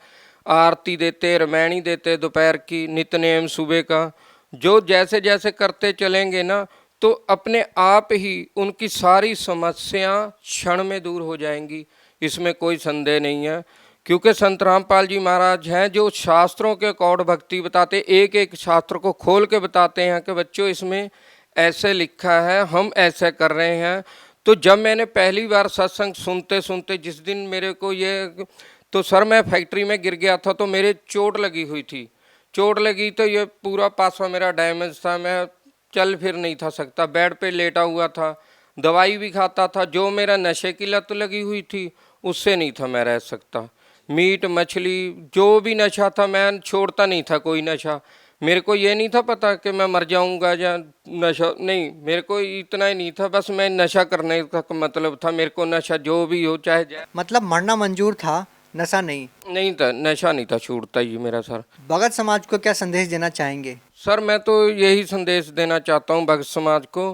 आरती देते हैं, रामायणी देते हैं दोपहर की, नित्यनेम सुबह का, जो जैसे जैसे करते चलेंगे ना, तो अपने आप ही उनकी सारी समस्या क्षण में दूर हो जाएंगी, इसमें कोई संदेह नहीं है। क्योंकि संत रामपाल जी महाराज हैं जो शास्त्रों के अकॉर्ड भक्ति बताते, एक एक शास्त्र को खोल के बताते हैं कि बच्चों इसमें ऐसे लिखा है, हम ऐसे कर रहे हैं। तो जब मैंने पहली बार सत्संग सुनते सुनते, जिस दिन मेरे को ये, तो सर मैं फैक्ट्री में गिर गया था, तो मेरे चोट लगी हुई थी, चोट लगी तो ये पूरा पासा मेरा डैमेज था, मैं चल फिर नहीं था सकता, बेड पे लेटा हुआ था, दवाई भी खाता था। जो मेरा नशे की लत लगी हुई थी उससे नहीं था मैं रह सकता। मीट मछली जो भी नशा था मैं छोड़ता नहीं था, कोई नशा। मेरे को ये नहीं था पता कि मैं मर जाऊंगा या नशा, नहीं, मेरे को इतना ही नहीं था, बस मैं नशा करने का मतलब था मेरे को, नशा जो भी हो चाहे जाए। मतलब मरना मंजूर था, नशा नहीं? नहीं था, नशा नहीं था छूटता ही मेरा सर। भगत समाज को क्या संदेश देना चाहेंगे? सर मैं तो यही संदेश देना चाहता हूँ भगत समाज को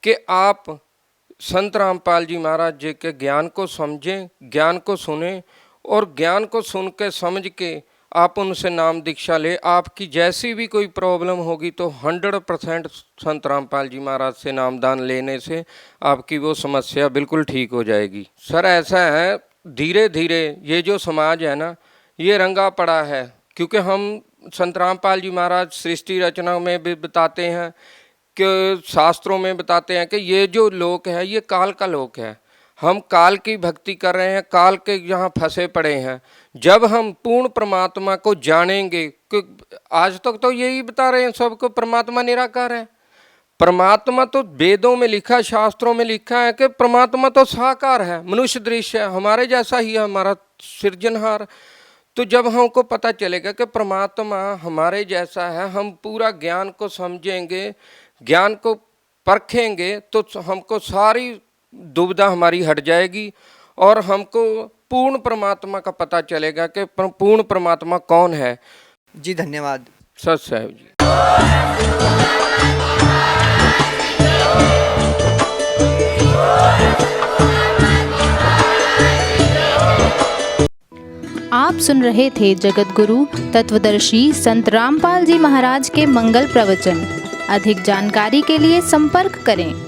कि आप संत रामपाल जी महाराज जी के ज्ञान को समझें, ज्ञान को सुने, और ज्ञान को सुन के समझ के आप उनसे नाम दीक्षा ले। आपकी जैसी भी कोई प्रॉब्लम होगी तो 100% संत रामपाल जी महाराज से नामदान लेने से आपकी वो समस्या बिल्कुल ठीक हो जाएगी। सर ऐसा है, धीरे धीरे ये जो समाज है ना, ये रंगा पड़ा है। क्योंकि हम संत रामपाल जी महाराज सृष्टि रचना में भी बताते हैं कि शास्त्रों में बताते हैं कि ये जो लोक है ये काल का लोक है। हम काल की भक्ति कर रहे हैं, काल के यहाँ फंसे पड़े हैं। जब हम पूर्ण परमात्मा को जानेंगे, कि आज तक तो यही बता रहे हैं सबको, परमात्मा निराकार है। परमात्मा तो वेदों में लिखा, शास्त्रों में लिखा है कि परमात्मा तो साकार है, मनुष्य दृश्य है, हमारे जैसा ही है, हमारा सृजनहार। तो जब हमको पता चलेगा कि परमात्मा हमारे जैसा है, हम पूरा ज्ञान को समझेंगे, ज्ञान को परखेंगे, तो हमको सारी दुविधा हमारी हट जाएगी और हमको पूर्ण परमात्मा का पता चलेगा कि पूर्ण परमात्मा कौन है। जी धन्यवाद। सच साहब जी। आप सुन रहे थे जगत गुरु तत्वदर्शी संत रामपाल जी महाराज के मंगल प्रवचन। अधिक जानकारी के लिए संपर्क करें